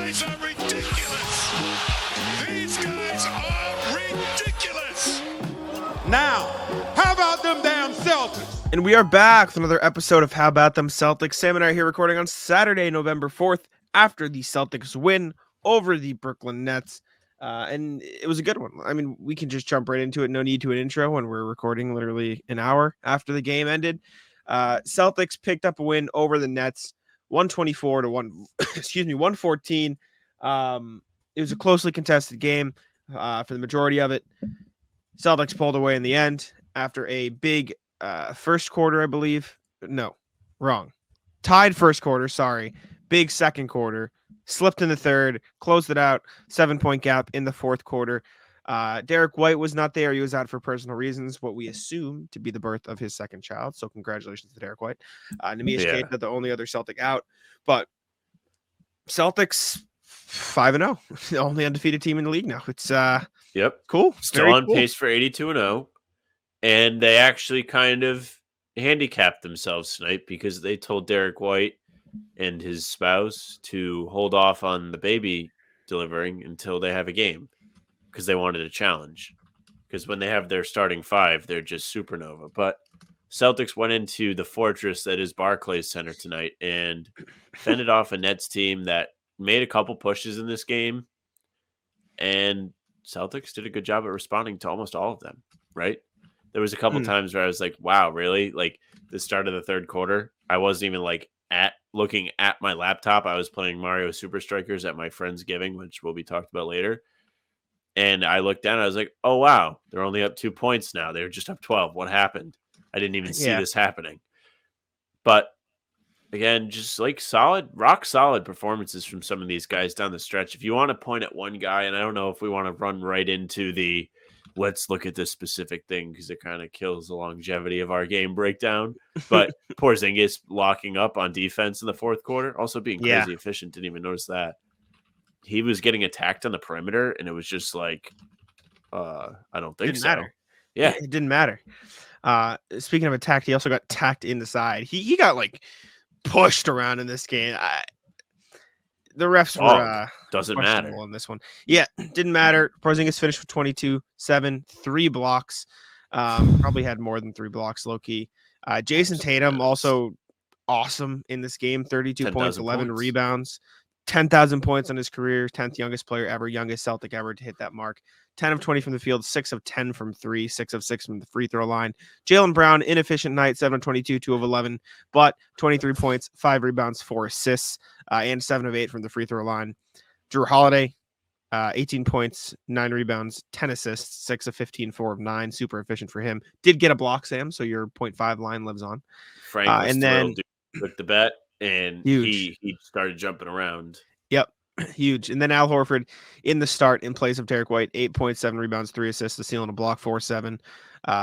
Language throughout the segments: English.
guys are ridiculous. These guys are ridiculous. Now, how about them damn Celtics? And we are back with another episode of How About Them Celtics. Sam and I are here recording on Saturday, November 4th, after the Celtics win over the Brooklyn Nets. And it was a good one. I mean, we can just jump right into it. No need to an intro when we're recording literally an hour after the game ended. Celtics picked up a win over the Nets, 124 to 114. It was a closely contested game for the majority of it. Celtics pulled away in the end after a big first quarter, I believe. No, wrong. Tied first quarter, sorry. Big second quarter. Slipped in the third, closed it out, 7-point gap in the fourth quarter. Derek White was not there. He was out for personal reasons, what we assume to be the birth of his second child. So congratulations to Derek White. Neemias Queta, the only other Celtic out. But Celtics 5-0, the only undefeated team in the league now. It's cool. Still Very on cool. pace for 82-0. And they actually kind of handicapped themselves tonight because they told Derek White and his spouse to hold off on the baby delivering until they have a game because they wanted a challenge. Because when they have their starting five, they're just supernova. But Celtics went into the fortress that is Barclays Center tonight and fended off a Nets team that made a couple pushes in this game. And Celtics did a good job at responding to almost all of them, right? There was a couple times where I was like, wow, really? Like the start of the third quarter, I wasn't even like looking at my laptop. I was playing Mario Super Strikers at my friend's giving, which will be talked about later. And I looked down, I was like, oh, wow, they're only up 2 points now. They were just up 12. What happened? I didn't even see this happening. But again, just like rock solid performances from some of these guys down the stretch. If you want to point at one guy, and I don't know if we want to run right into the let's look at this specific thing because it kind of kills the longevity of our game breakdown. But Porzingis locking up on defense in the fourth quarter, also being crazy efficient. Didn't even notice that. He was getting attacked on the perimeter, and it was just like, I don't think so. Matter. Yeah, it didn't matter. Speaking of attacked, he also got tacked in the side. He got like pushed around in this game. The refs were doesn't matter on this one. Yeah, didn't matter. Porzingis finished with 22, 7, 3 blocks. Probably had more than 3 blocks, low key. Jason Tatum also awesome in this game. 32 points, 11 rebounds, 10,000 points on his career. 10th youngest player ever, youngest Celtic ever to hit that mark. 10 of 20 from the field, 6 of 10 from 3, 6 of 6 from the free throw line. Jaylen Brown, inefficient night, 7 of 22, 2 of 11, but 23 points, 5 rebounds, 4 assists, and 7 of 8 from the free throw line. Drew Holiday, 18 points, 9 rebounds, 10 assists, 6 of 15, 4 of 9. Super efficient for him. Did get a block, Sam, so your 0.5 line lives on. Frank was and then took the bet, and he started jumping around. Yep. Huge. And then Al Horford in the start in place of Derek White, 8.7 rebounds, 3 assists, a steal and a block, 4-7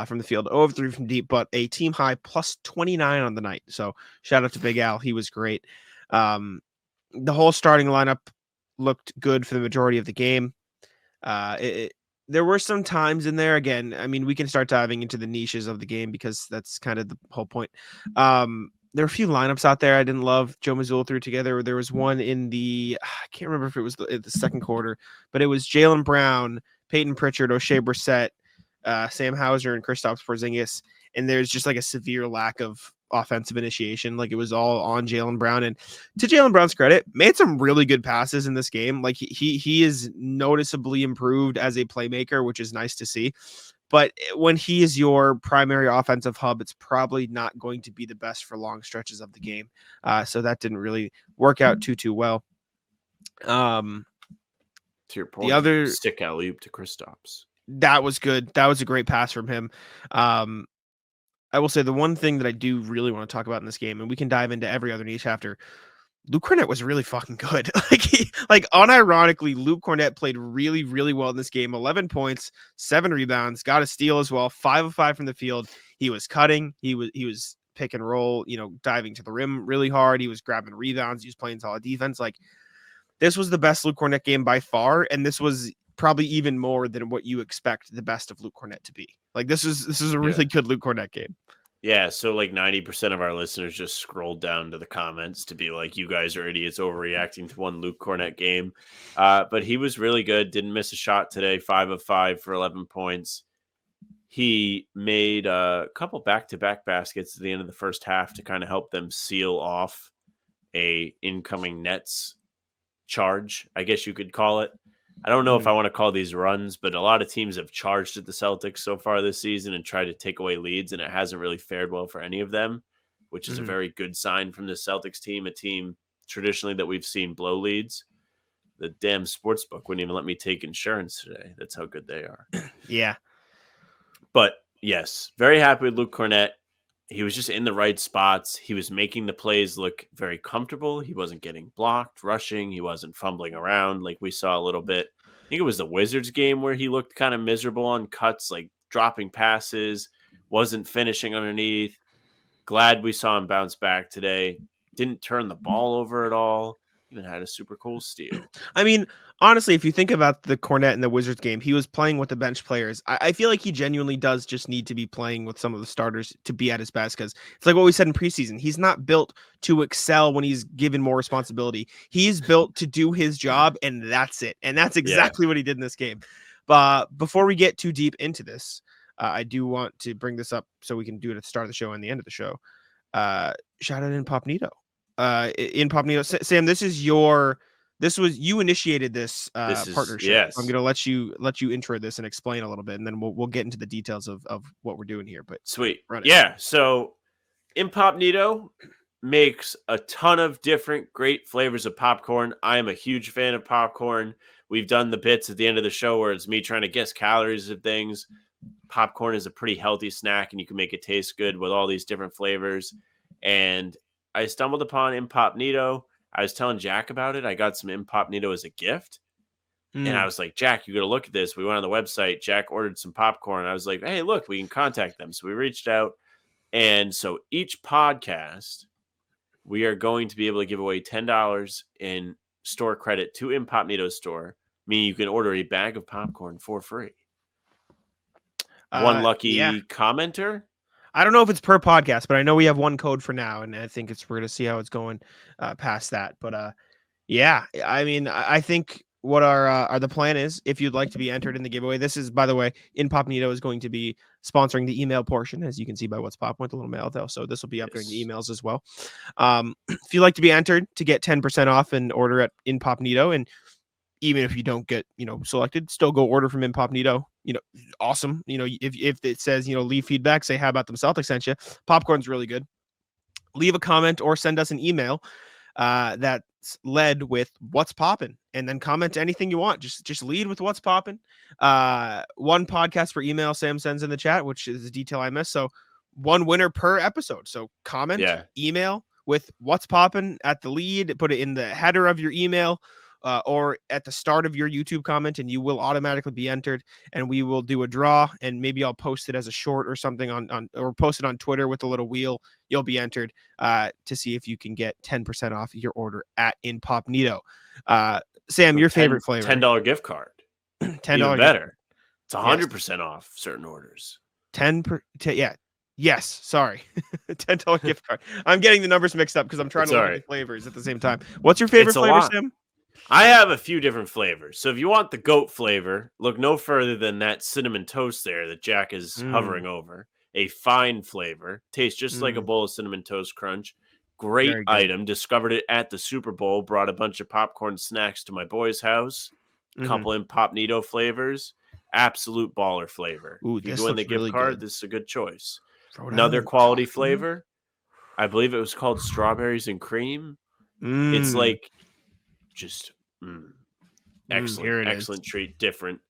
from the field, 0 of 3 from deep, but a team high plus 29 on the night. So shout out to Big Al. He was great. The whole starting lineup looked good for the majority of the game. There were some times in there, again, I mean, we can start diving into the niches of the game because that's kind of the whole point. There were a few lineups out there I didn't love. Joe Mazzulla threw together. There was one in I can't remember if it was the second quarter, but it was Jaylen Brown, Peyton Pritchard, O'Shea Brissett, Sam Hauser, and Kristaps Porzingis. And there's just like a severe lack of offensive initiation. Like it was all on Jaylen Brown. And to Jaylen Brown's credit, made some really good passes in this game. Like he is noticeably improved as a playmaker, which is nice to see. But when he is your primary offensive hub, it's probably not going to be the best for long stretches of the game. So that didn't really work out too well. To your point, the other stick alley-oop to Kristaps. That was good. That was a great pass from him. I will say the one thing that I do really want to talk about in this game, and we can dive into every other niche after, Luke Kornet was really fucking good. Unironically, Luke Kornet played really, really well in this game. 11 points, 7 rebounds, got a steal as well. 5 of 5 from the field. He was cutting. He was pick and roll, diving to the rim really hard. He was grabbing rebounds. He was playing solid defense. Like this was the best Luke Kornet game by far. And this was probably even more than what you expect the best of Luke Kornet to be. Like this is a really good Luke Kornet game. Yeah, so like 90% of our listeners just scrolled down to the comments to be like, you guys are idiots overreacting to one Luke Kornet game. But he was really good. Didn't miss a shot today. 5 of 5 for 11 points. He made a couple back-to-back baskets at the end of the first half to kind of help them seal off a incoming Nets charge, I guess you could call it. I don't know if I want to call these runs, but a lot of teams have charged at the Celtics so far this season and tried to take away leads, and it hasn't really fared well for any of them, which is a very good sign from the Celtics team, a team traditionally that we've seen blow leads. The damn sportsbook wouldn't even let me take insurance today. That's how good they are. Yeah. But yes, very happy with Luke Kornet. He was just in the right spots. He was making the plays look very comfortable. He wasn't getting blocked, rushing. He wasn't fumbling around like we saw a little bit. I think it was the Wizards game where he looked kind of miserable on cuts, like dropping passes, wasn't finishing underneath. Glad we saw him bounce back today. Didn't turn the ball over at all. Even had a super cool steal. I mean, honestly, if you think about the Kornet and the Wizards game, he was playing with the bench players. I feel like he genuinely does just need to be playing with some of the starters to be at his best, because it's like what we said in preseason. He's not built to excel when he's given more responsibility. He's built to do his job, and that's it. And that's exactly what he did in this game. But before we get too deep into this, I do want to bring this up so we can do it at the start of the show and the end of the show. Shout out Incognito. Sam, you initiated this partnership. Yes. I'm going to let you intro this and explain a little bit, and then we'll get into the details of what we're doing here. But sweet. Yeah. So Incognito makes a ton of different great flavors of popcorn. I am a huge fan of popcorn. We've done the bits at the end of the show where it's me trying to guess calories of things. Popcorn is a pretty healthy snack, and you can make it taste good with all these different flavors. And I stumbled upon Incognito. I was telling Jack about it. I got some Incognito as a gift. And I was like, Jack, you got to look at this. We went on the website. Jack ordered some popcorn. I was like, hey, look, we can contact them. So we reached out. And so each podcast, we are going to be able to give away $10 in store credit to Incognito's store, meaning you can order a bag of popcorn for free. One lucky commenter. I don't know if it's per podcast, but I know we have one code for now, and I think we're going to see how it's going past that. But yeah, I mean, I think what the plan is, if you'd like to be entered in the giveaway. This is, by the way, Incognito is going to be sponsoring the email portion, as you can see by What's Pop with a little mail though. So this will be upgrading the emails as well. If you'd like to be entered to get 10% off and order at Incognito, and even if you don't get, selected, still go order from Incognito. Awesome. If it says, leave feedback, say how about them Celtics sent you. Popcorn's really good. Leave a comment or send us an email that's led with what's poppin', and then comment anything you want. Just lead with what's poppin'. One podcast per email Sam sends in the chat, which is a detail I missed. So one winner per episode. So comment, email with what's poppin' at the lead, put it in the header of your email. Or at the start of your YouTube comment, and you will automatically be entered, and we will do a draw, and maybe I'll post it as a short or something or post it on Twitter with a little wheel. You'll be entered to see if you can get 10% off your order at Incognito. Sam, your favorite flavor? $10 gift card. $10 Even better. It's 100% off certain orders. Yes, sorry. $10 gift card. I'm getting the numbers mixed up because I'm trying to look at the flavors at the same time. What's your favorite flavor, Sam? I have a few different flavors. So if you want the goat flavor, look no further than that cinnamon toast there that Jack is hovering over. A fine flavor. Tastes just like a bowl of Cinnamon Toast Crunch. Great item. Discovered it at the Super Bowl. Brought a bunch of popcorn snacks to my boy's house. Couple Incognito flavors. Absolute baller flavor. Ooh, if you win the gift really card, good. This is a good choice. Another quality flavor. I believe it was called Strawberries and Cream. It's like just excellent treat, different.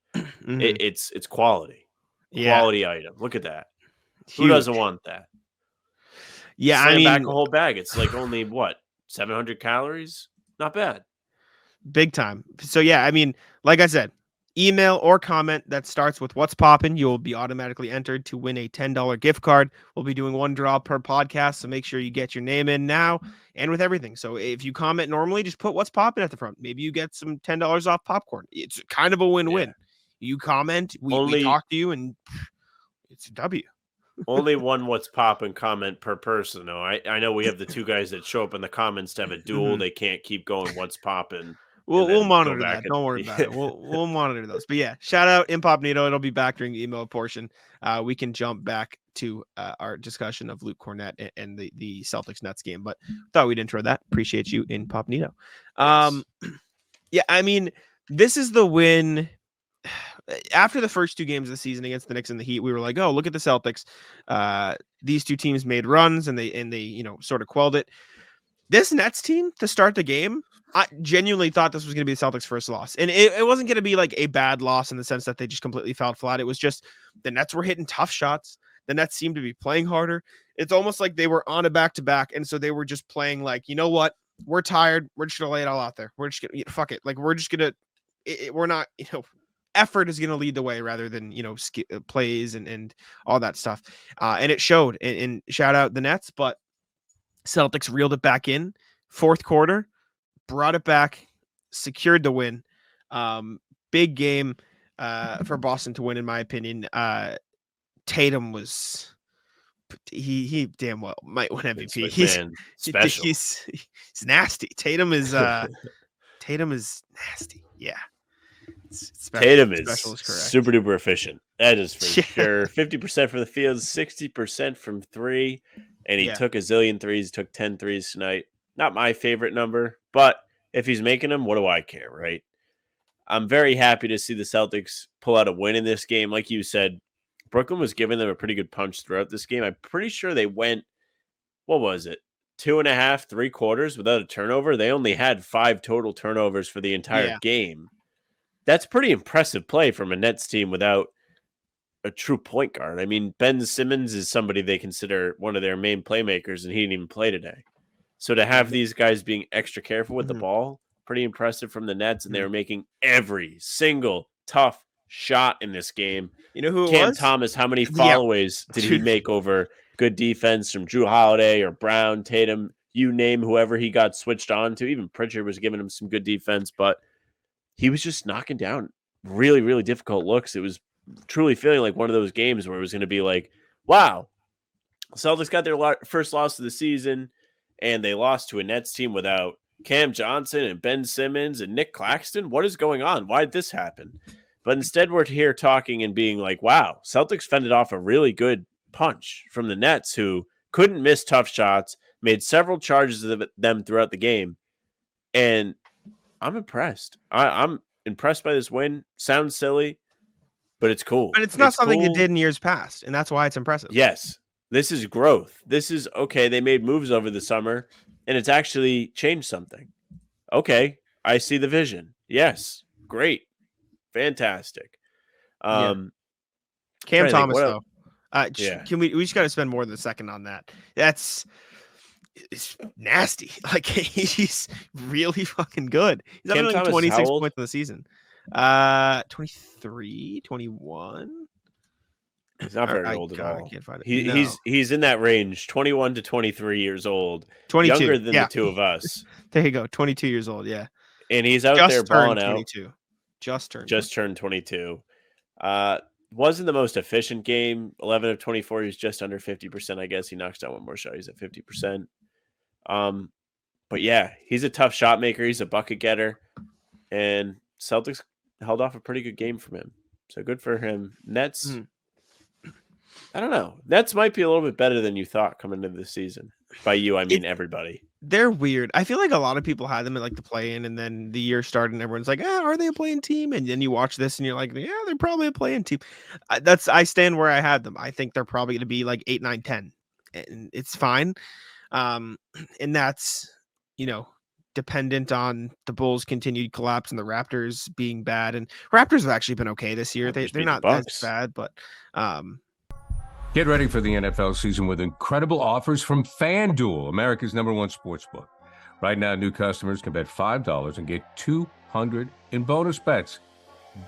It's quality. Quality item. Look at that. Huge. Who doesn't want that? Yeah, Slam back a whole bag. It's like only 700 calories? Not bad. Big time. So yeah, I mean, like I said, email or comment that starts with what's poppin', you'll be automatically entered to win a $10 gift card. We'll be doing one draw per podcast, so make sure you get your name in now and with everything. So if you comment normally, just put what's poppin' at the front. Maybe you get some $10 off popcorn. It's kind of a win-win. You comment, we talk to you, and it's a W. Only one what's poppin' comment per person. though. I know we have the two guys that show up in the comments to have a duel. Mhm. They can't keep going what's poppin'. We'll Then go monitor back that. and Don't worry about it. We'll monitor those. But yeah, shout out Incognito. It'll be back during the email portion. We can jump back to our discussion of Luke Kornet and the Celtics-Nets game. But thought we'd intro that. Appreciate you, Incognito. Yes. Yeah, I mean, this is the win. After the first two games of the season against the Knicks and the Heat, we were like, "Oh, look at the Celtics." These two teams made runs and they sort of quelled it. This Nets team to start the game, I genuinely thought this was going to be the Celtics' first loss, and it wasn't going to be like a bad loss in the sense that they just completely fell flat. It was just the Nets were hitting tough shots. The Nets seemed to be playing harder. It's almost like they were on a back-to-back, and so they were just playing like, you know what? We're tired. We're just gonna lay it all out there. We're just gonna fuck it. Like we're just gonna. We're not. Effort is going to lead the way rather than plays and all that stuff, and it showed. And shout out the Nets, but Celtics reeled it back in fourth quarter, brought it back, secured the win. Big game for Boston to win, in my opinion. Tatum was he damn well might win MVP. He's special. He's nasty. Tatum is nasty. Yeah. Tatum is correct. super duper efficient. That is for sure. 50% from the field, 60% from three. And he took a zillion threes, took 10 threes tonight. Not my favorite number, but if he's making them, what do I care, right? I'm very happy to see the Celtics pull out a win in this game. Like you said, Brooklyn was giving them a pretty good punch throughout this game. I'm pretty sure they went, what was it? 2.5, 3 quarters without a turnover. They only had 5 total turnovers for the entire game. That's pretty impressive play from a Nets team without a true point guard. I mean, Ben Simmons is somebody they consider one of their main playmakers, and he didn't even play today. So to have these guys being extra careful with the ball, pretty impressive from the Nets, and they were making every single tough shot in this game. You know who it Cam was? Thomas, how many followays did he make over good defense from Drew Holiday or Brown, Tatum, you name whoever he got switched on to. Even Pritchard was giving him some good defense, but he was just knocking down really, really difficult looks. It was truly feeling like one of those games where it was going to be like, wow, Celtics got their first loss of the season, and they lost to a Nets team without Cam Johnson and Ben Simmons and Nick Claxton. What is going on? Why did this happen? But instead, we're here talking and being like, wow, Celtics fended off a really good punch from the Nets, who couldn't miss tough shots, made several charges of them throughout the game, and I'm impressed. I'm impressed by this win. Sounds silly, but it's cool. But it's not something they did in years past, and that's why it's impressive. Yes, this is growth. This is, okay, they made moves over the summer, and it's actually changed something. Okay, I see the vision. Yes, great. Fantastic. Cam Thomas, though. Can we just got to spend more than a second on that? It's nasty. Like, he's really fucking good. He's having like 26 points in the season. 23, 21. He's not very old at all. I can't find it. He's in that range, 21 to 23 years old. 22. Younger than the two of us. There you go. 22 years old. Yeah. And he's out there balling out. 22. Just turned 22. Wasn't the most efficient game. 11 of 24. He's just under 50%. I guess he knocks down one more shot. He's at 50%. But yeah, he's a tough shot maker. He's a bucket getter, and Celtics held off a pretty good game from him. So good for him. Nets. I don't know. Nets might be a little bit better than you thought coming into the season. By you, I mean everybody. They're weird. I feel like a lot of people had them at like the play-in, and then the year started, and everyone's like, are they a play-in team? And then you watch this, and you're like, yeah, they're probably a play-in team. I stand where I had them. I think they're probably going to be like 8, 9, 10, and it's fine. And that's, dependent on the Bulls' continued collapse and the Raptors being bad. And Raptors have actually been okay this year. They're not as bad, but Get ready for the NFL season with incredible offers from FanDuel, America's #1 sportsbook. Right now, new customers can bet $5 and get $200 in bonus bets.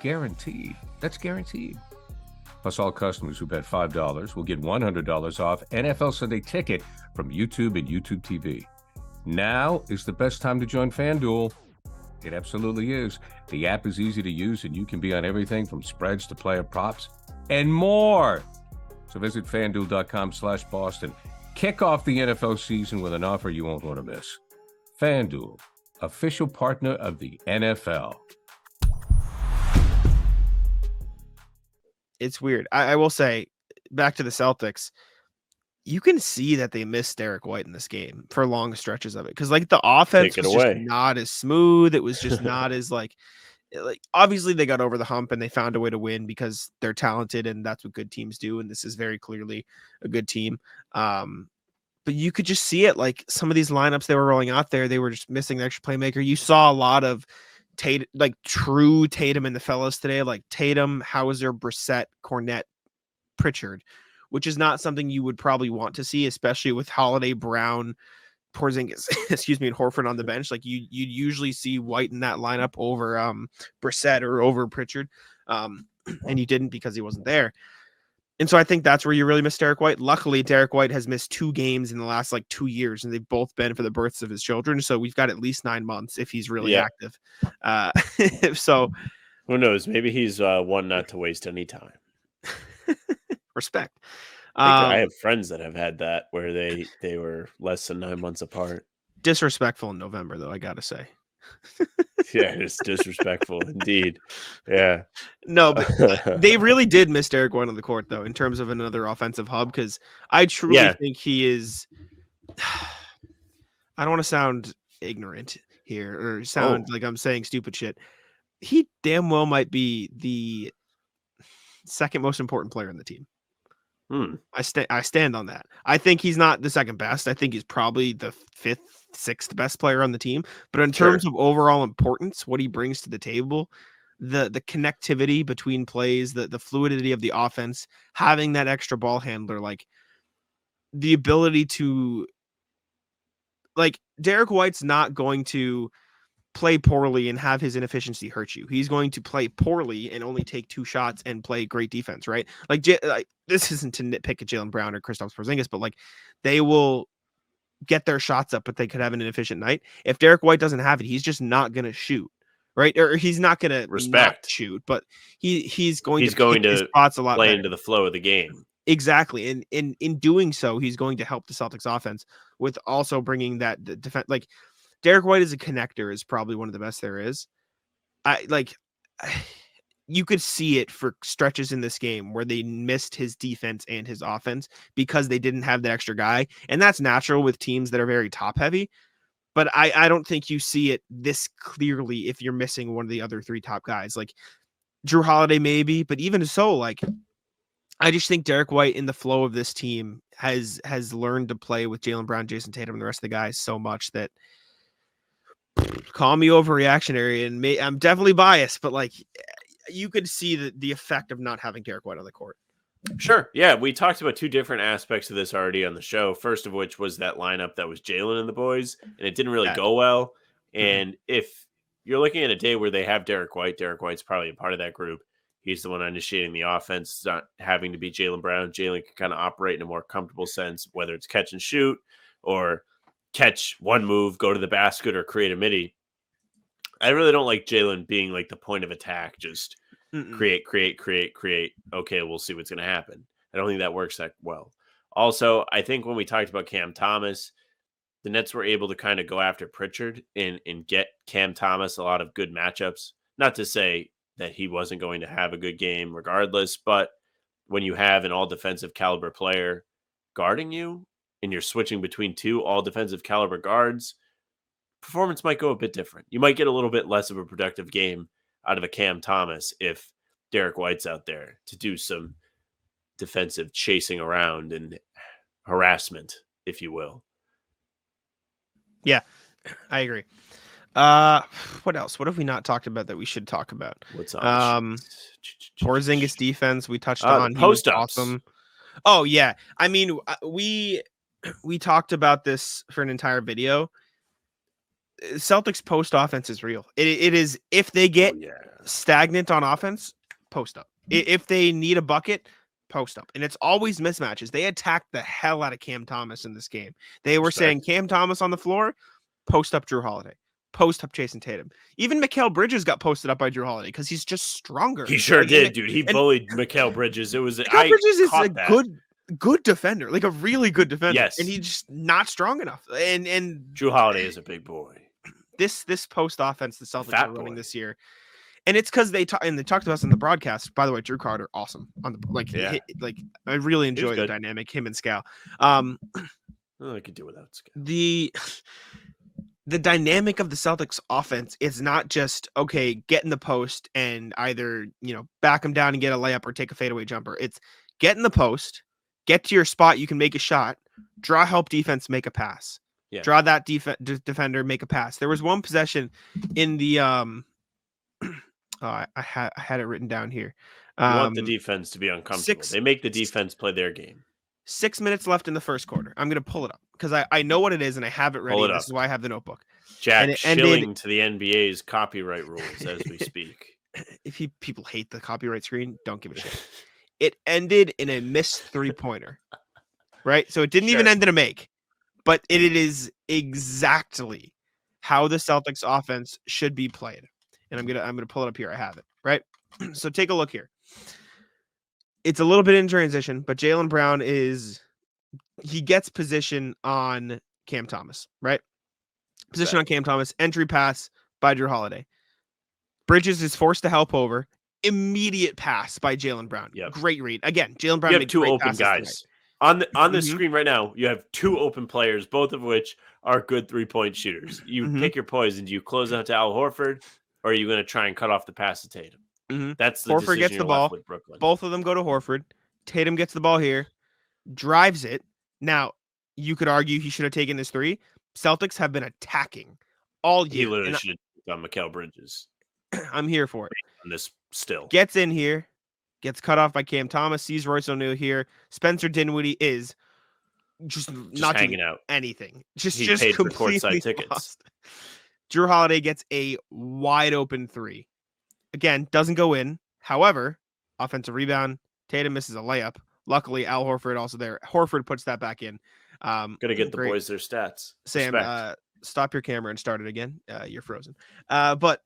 Guaranteed. That's guaranteed. Plus, all customers who bet $5 will get $100 off NFL Sunday Ticket from YouTube and YouTube TV. Now is the best time to join FanDuel. It absolutely is. The app is easy to use, and you can be on everything from spreads to player props and more. So So visit FanDuel.com/Boston. Kick off the NFL season with an offer you won't want to miss. FanDuel, official partner of the NFL. It's weird. I will say, back to the Celtics, you can see that they missed Derek White in this game for long stretches of it. Because like the offense Take it was just away. not as smooth. It was just not as like obviously they got over the hump and they found a way to win because they're talented and that's what good teams do. And this is very clearly a good team. But you could just see it, like some of these lineups they were rolling out there, they were just missing the extra playmaker. You saw a lot of like true Tatum and the fellas today, like Tatum, Hauser, Brissett, Kornet, Pritchard, which is not something you would probably want to see, especially with Holiday, Brown, Porzingis, excuse me, and Horford on the bench. Like you'd usually see White in that lineup over Brissett or over Pritchard, and you didn't because he wasn't there. And so I think that's where you really miss Derek White. Luckily, Derek White has missed 2 games in the last like 2 years, and they've both been for the births of his children. So we've got at least 9 months if he's really active. So who knows? Maybe he's one not to waste any time. Respect. I have friends that have had that where they were less than 9 months apart. Disrespectful in November, though, I gotta say. Yeah, it's disrespectful indeed. Yeah. No, but they really did miss Derek White on the court, though, in terms of another offensive hub, because I truly think he is. I don't want to sound ignorant here or sound like I'm saying stupid shit. He damn well might be the second most important player on the team. I stand on that. I think he's not the second best. I think he's probably the 5th, 6th best player on the team. But in terms of overall importance, what he brings to the table, the connectivity between plays, the fluidity of the offense, having that extra ball handler, like the ability to, like Derek White's not going to play poorly and have his inefficiency hurt you. He's going to play poorly and only take 2 shots and play great defense, right? Like this isn't to nitpick at Jaylen Brown or Kristaps Porzingis, but like they will get their shots up, but they could have an inefficient night. If Derek White doesn't have it, he's just not going to shoot, right? Or he's not going to not shoot, but he's going to his spots a lot play better. Into the flow of the game. Exactly. And in doing so, he's going to help the Celtics offense with also bringing that defense. Like Derek White as a connector is probably one of the best there is. You could see it for stretches in this game where they missed his defense and his offense because they didn't have the extra guy. And that's natural with teams that are very top heavy. But I don't think you see it this clearly if you're missing one of the other 3 top guys. Like Drew Holiday maybe, but even so, like I just think Derek White in the flow of this team has learned to play with Jaylen Brown, Jason Tatum, and the rest of the guys so much that call me overreactionary, and I'm definitely biased, but like you could see the effect of not having Derek White on the court. Sure. Yeah, we talked about 2 different aspects of this already on the show. First of which was that lineup that was Jaylen and the boys, and it didn't really go well. And if you're looking at a day where they have Derek White's probably a part of that group. He's the one initiating the offense. It's not having to be Jaylen Brown. Jaylen can kind of operate in a more comfortable sense, whether it's catch and shoot or catch one move, go to the basket, or create a midi. I really don't like Jaylen being like the point of attack. Just create. Okay, we'll see what's going to happen. I don't think that works that well. Also, I think when we talked about Cam Thomas, the Nets were able to kind of go after Pritchard and get Cam Thomas a lot of good matchups. Not to say that he wasn't going to have a good game regardless, but when you have an all defensive caliber player guarding you and you're switching between 2 all defensive caliber guards, performance might go a bit different. You might get a little bit less of a productive game out of a Cam Thomas if Derek White's out there to do some defensive chasing around and harassment, if you will. Yeah, I agree. What else? What have we not talked about that we should talk about? What's on? Porzingis defense we touched on. Post-ups. Awesome. Oh yeah. I mean, we talked about this for an entire video. Celtics post offense is real. It is if they get stagnant on offense, post up. If they need a bucket, post up. And it's always mismatches. They attacked the hell out of Cam Thomas in this game. They were saying Cam Thomas on the floor, post up Drew Holiday. Post up Jason Tatum. Even Mikal Bridges got posted up by Drew Holiday because he's just stronger. He sure did, dude. He bullied Mikal Bridges. It was Mikal Bridges is a good. good defender, like a really good defender. Yes. And he's just not strong enough. And Drew Holiday is a big boy. this post offense the Celtics Fat are running boy. this year. And it's because they talked to us on the broadcast. By the way, Drew Carter, awesome on the Yeah. I really enjoy the good. dynamic, him and Scal. I could do without Scal. The dynamic of the Celtics offense is not just get in the post and either back them down and get a layup or take a fadeaway jumper. It's get in the post, get to your spot, you can make a shot, draw help defense, make a pass. Yeah. Draw that defender, make a pass. There was one possession in the I had it written down here. You want the defense to be uncomfortable. They make the defense play their game. 6 minutes left in the first quarter. I'm going to pull it up because I know what it is and I have it ready. This is why I have the notebook. Jack shilling to the NBA's copyright rules as we speak. If people hate the copyright screen, don't give a shit. It ended in a missed 3-pointer, right? So it didn't even end in a make, but it is exactly how the Celtics offense should be played. And I'm gonna pull it up here. I have it, right? So take a look here. It's a little bit in transition, but Jaylen Brown he gets position on Cam Thomas, right? Position on Cam Thomas, entry pass by Drew Holiday. Bridges is forced to help over. Immediate pass by Jaylen Brown. Yep. Great read. Again, Jaylen Brown. You have two open guys. On the screen right now, you have two open players, both of which are good 3-point shooters. You pick your poison. Do you close out to Al Horford, or are you going to try and cut off the pass to Tatum? That's the Horford gets the ball. With Brooklyn. Both of them go to Horford. Tatum gets the ball here, drives it. Now, you could argue he should have taken this 3. Celtics have been attacking all year. He literally should have done Mikal Bridges. I'm here for it. On this still. Gets in here, gets cut off by Cam Thomas, sees Royce O'Neal here. Spencer Dinwiddie is just not hanging out. Anything. He just paid for courtside tickets. Lost. Drew Holiday gets a wide open 3. Again, doesn't go in. However, offensive rebound. Tatum misses a layup. Luckily, Al Horford also there. Horford puts that back in. Gonna get the boys their stats. Sam, stop your camera and start it again. You're frozen. But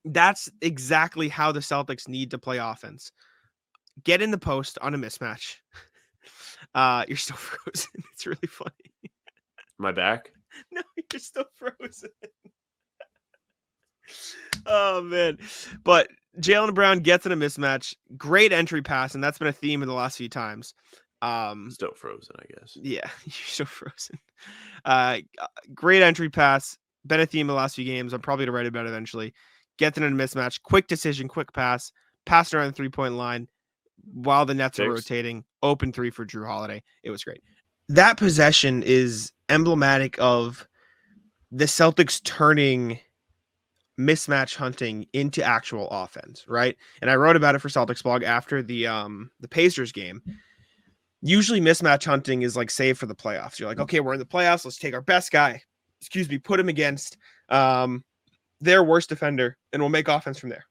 that's exactly how the Celtics need to play offense. Get in the post on a mismatch. You're still frozen. It's really funny. Am I back? No, you're still frozen. Oh, man. But Jaylen Brown gets in a mismatch. Great entry pass, and that's been a theme in the last few times. Still frozen, I guess. Yeah, you're still frozen. Great entry pass. Been a theme in the last few games. I'm probably going to write about it eventually. Gets in a mismatch. Quick decision, quick pass. Passed around the 3-point line while the Nets are rotating. Open 3 for Drew Holiday. It was great. That possession is emblematic of the Celtics turning mismatch hunting into actual offense, right? And I wrote about it for Celtics blog after the Pacers game. Usually mismatch hunting is like saved for the playoffs. You're like, okay, we're in the playoffs. Let's take our best guy, put him against their worst defender, and we'll make offense from there.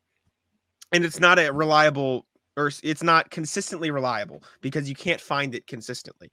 And it's not a reliable, or it's not consistently reliable because you can't find it consistently.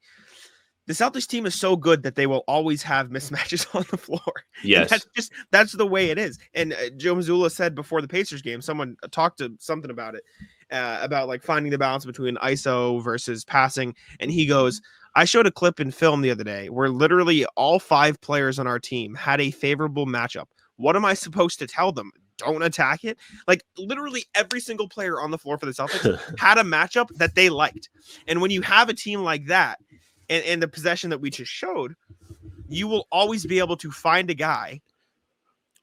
The Celtics team is so good that they will always have mismatches on the floor. Yes. That's the way it is. And Joe Mazzulla said before the Pacers game, someone talked to something about it, about like finding the balance between ISO versus passing. And he goes, I showed a clip in film the other day where literally all 5 players on our team had a favorable matchup. What am I supposed to tell them? Don't attack it? Like literally every single player on the floor for the Celtics had a matchup that they liked. And when you have a team like that, and the possession that we just showed, you will always be able to find a guy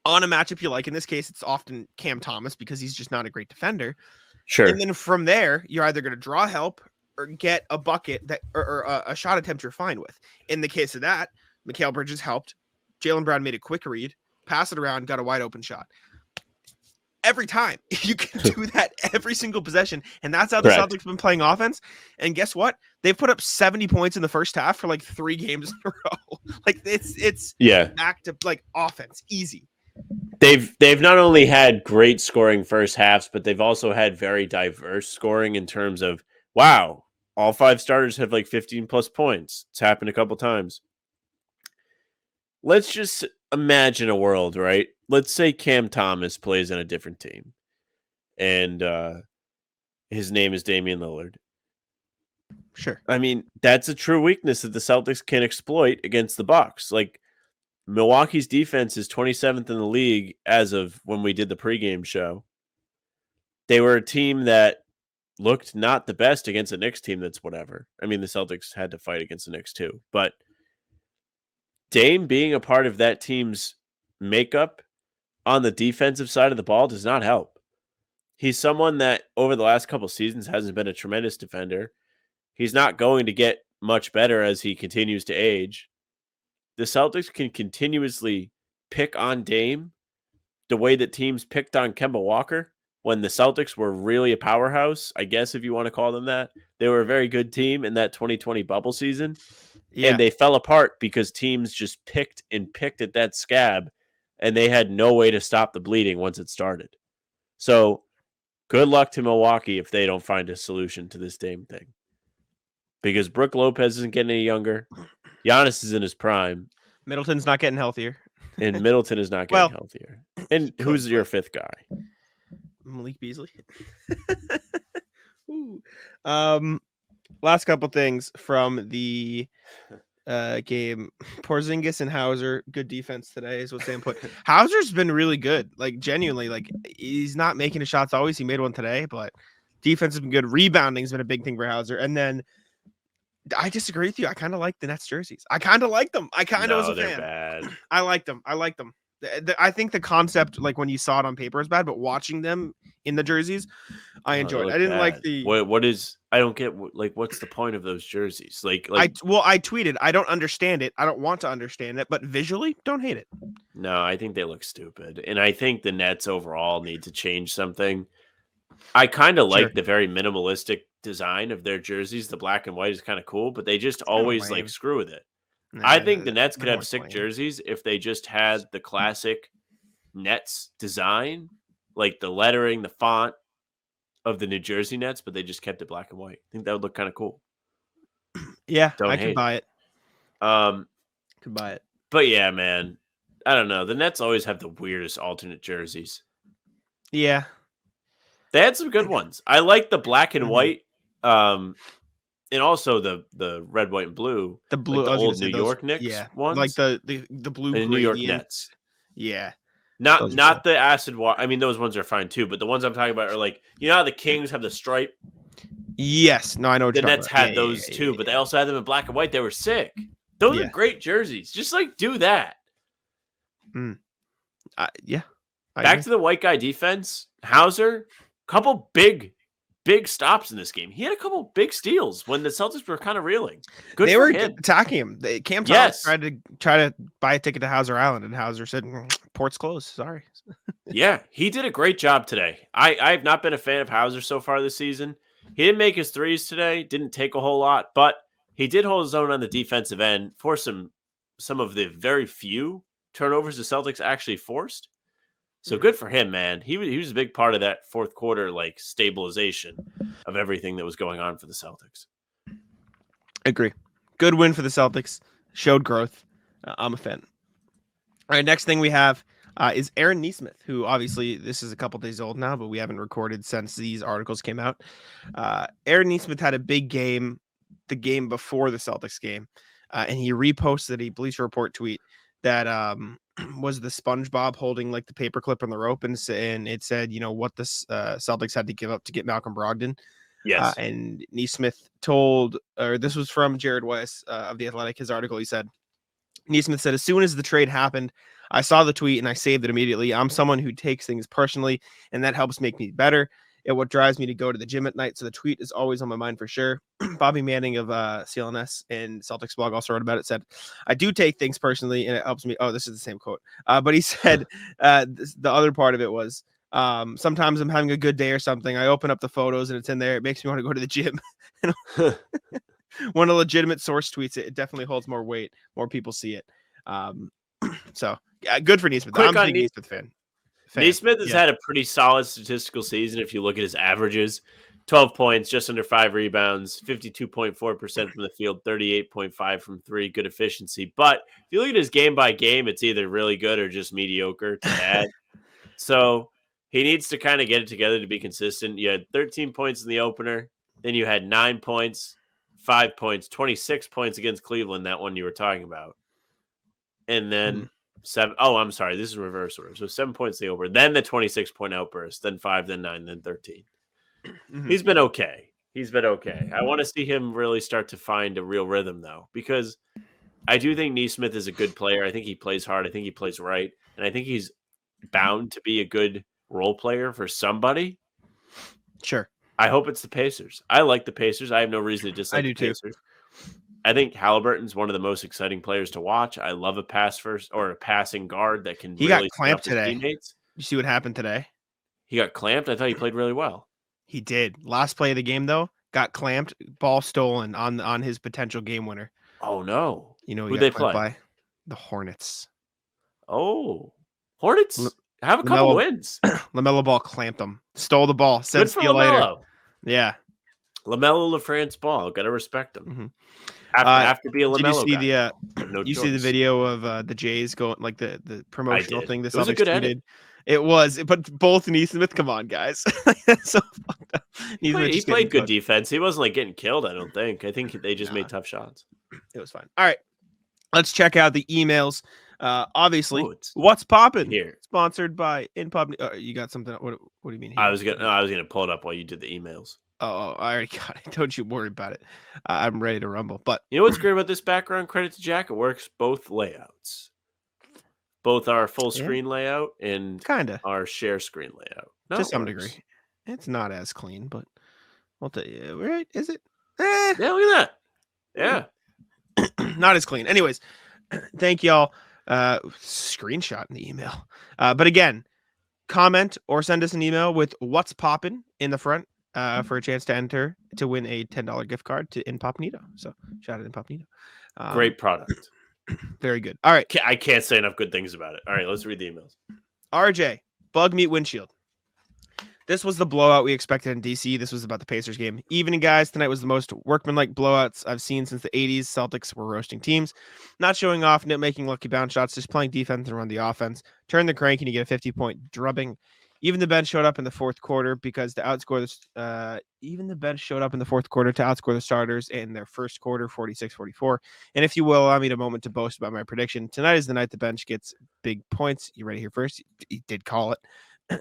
on a matchup you like. In this case, it's often Cam Thomas because he's just not a great defender. Sure. And then from there, you're either going to draw help or get a bucket that or a shot attempt you're fine with. In the case of that, Mikal Bridges helped. Jaylen Brown made a quick read, pass it around, got a wide open shot. Every time you can do that every single possession. And that's how the Celtics have been playing offense. And guess what? They've put up 70 points in the first half for like 3 games in a row. Like it's active, like offense, easy. They've not only had great scoring first halves, but they've also had very diverse scoring in terms of, wow, all 5 starters have like 15 plus points. It's happened a couple times. Let's just imagine a world, right? Let's say Cam Thomas plays on a different team and his name is Damian Lillard. Sure. I mean, that's a true weakness that the Celtics can exploit against the Bucks. Like, Milwaukee's defense is 27th in the league as of when we did the pregame show. They were a team that looked not the best against a Knicks team that's whatever. I mean, the Celtics had to fight against the Knicks too. But Dame being a part of that team's makeup on the defensive side of the ball does not help. He's someone that over the last couple seasons hasn't been a tremendous defender. He's not going to get much better as he continues to age. The Celtics can continuously pick on Dame the way that teams picked on Kemba Walker when the Celtics were really a powerhouse, I guess if you want to call them that. They were a very good team in that 2020 bubble season. Yeah. And they fell apart because teams just picked at that scab, and they had no way to stop the bleeding once it started. So good luck to Milwaukee if they don't find a solution to this Dame thing. Because Brook Lopez isn't getting any younger. Giannis is in his prime. Middleton's not getting healthier. And Middleton is not getting healthier. And who's your fifth guy? Malik Beasley. Ooh. Last couple things from the game. Porzingis and Hauser, good defense today is what Sam put. Hauser's been really good. Like, genuinely, like, he's not making his shots always. He made one today, but defense has been good. Rebounding has been a big thing for Hauser. And then I disagree with you. I kind of like the Nets jerseys. I kind of like them. I kind of was a fan. Bad. I like them. I think the concept, like when you saw it on paper, is bad, but watching them in the jerseys, I enjoyed. I didn't like the. What is? I don't get. Like, what's the point of those jerseys? Like I tweeted. I don't understand it. I don't want to understand it, but visually, don't hate it. No, I think they look stupid, and I think the Nets overall need to change something. I kind of like the very minimalistic design of their jerseys. The black and white is kind of cool, but they just always like screw with it. I think the Nets could have sick jerseys if they just had the classic Nets design, like the lettering, the font of the New Jersey Nets, but they just kept it black and white. I think that would look kind of cool. Yeah, I could buy it. Could buy it. But yeah, man, I don't know. The Nets always have the weirdest alternate jerseys. Yeah. They had some good ones. I like the black and white, and also the red, white, and blue. The blue, like the old New York Knicks ones, like the blue, and New York Nets. Yeah, not the acid water. I mean, those ones are fine too, but the ones I'm talking about are like, you know how the Kings have the stripe. Yes, no, I know. What the Nets had those too, but they also had them in black and white. They were sick. Those are great jerseys. Just like do that. Yeah. Back to the white guy defense. Hauser. Couple big stops in this game. He had a couple big steals when the Celtics were kind of reeling. They were attacking him. Cam Thomas tried to buy a ticket to Hauser Island, and Hauser said, "Port's closed. Sorry." Yeah, he did a great job today. I've not been a fan of Hauser so far this season. He didn't make his threes today. Didn't take a whole lot, but he did hold his own on the defensive end for some of the very few turnovers the Celtics actually forced. So good for him, man. He was a big part of that fourth quarter, like, stabilization of everything that was going on for the Celtics. Agree. Good win for the Celtics. Showed growth. I'm a fan. All right, next thing we have is Aaron Nesmith, who obviously this is a couple days old now, but we haven't recorded since these articles came out. Aaron Nesmith had a big game the game before the Celtics game, and he reposted a Bleacher Report tweet that was the SpongeBob holding like the paperclip on the rope, and it said, you know, what the Celtics had to give up to get Malcolm Brogdon. Yes. And Nesmith told, or this was from Jared Weiss of The Athletic, his article. He said, Nesmith said, as soon as the trade happened, I saw the tweet and I saved it immediately. I'm someone who takes things personally, and that helps make me better. It's what drives me to go to the gym at night. So the tweet is always on my mind for sure. Bobby Manning of CLNS and Celtics blog also wrote about it, said, I do take things personally and it helps me. Oh, this is the same quote. But he said the other part of it was, sometimes I'm having a good day or something. I open up the photos and it's in there. It makes me want to go to the gym. When a legitimate source tweets it, it definitely holds more weight. More people see it. So yeah, good for Nesmith. I'm a big Nesmith fan. Nesmith has had a pretty solid statistical season. If you look at his averages, 12 points, just under 5 rebounds, 52.4% from the field, 38.5 from 3, good efficiency. But if you look at his game by game, it's either really good or just mediocre to bad. So he needs to kind of get it together to be consistent. You had 13 points in the opener, then you had 9 points, 5 points, 26 points against Cleveland, that one you were talking about. And then 7. Oh, I'm sorry. This is reverse order. So 7 points the over, then the 26-point outburst, then 5, then 9, then 13. He's been okay. I want to see him really start to find a real rhythm, though, because I do think Nesmith is a good player. I think he plays hard. I think he plays right. And I think he's bound to be a good role player for somebody. Sure. I hope it's the Pacers. I like the Pacers. I have no reason to dislike the Pacers. I think Halliburton's one of the most exciting players to watch. I love a pass first or a passing guard that can He really got clamped stop his today. teammates. You see what happened today? He got clamped? I thought he played really well. He did. Last play of the game, though, got clamped, ball stolen on his potential game winner. Oh, no. You know who they play? By the Hornets. Oh, Hornets have a couple wins. LaMelo Ball clamped them, stole the ball. Said, good for LaMelo. Yeah. LaMelo LaFrance Ball. Got to respect him. Mm-hmm. Have to be a LaMelo Did you see guy. You see the video of the Jays going, like the promotional thing? It was a good edit. It was, but both Nesmith, come on, guys. That's so fucked up. He played good defense. He wasn't like getting killed, I don't think. I think they just made tough shots. It was fine. All right. Let's check out the emails. Obviously, what's popping here? Sponsored by InPub. You got something? What do you mean? Here? I was gonna pull it up while you did the emails. Oh, I already got it. Don't you worry about it. I'm ready to rumble. But you know what's great about this background? Credit to Jack. It works both layouts. Both our full screen layout and our share screen layout. No, to some degree. It's not as clean, but we'll tell you. Right? Is it? Yeah, look at that. Yeah. Not as clean. Anyways, thank y'all. Screenshot in the email. But again, comment or send us an email with what's poppin' in the front for a chance to enter to win a $10 gift card to Incognito. So shout out Incognito. Great product. Very good. All right. I can't say enough good things about it. All right, let's read the emails. RJ, bug meat windshield. This was the blowout we expected in DC. This was about the Pacers game. Evening, guys. Tonight was the most workmanlike blowouts I've seen since the 80s. Celtics were roasting teams. Not showing off, not making lucky bounce shots, just playing defense and run the offense. Turn the crank and you get a 50-point drubbing. Even the bench showed up in the fourth quarter because to outscore the to outscore the starters in their first quarter, 46-44. And if you will, allow me a moment to boast about my prediction. Tonight is the night the bench gets big points. You ready here first? He did call it.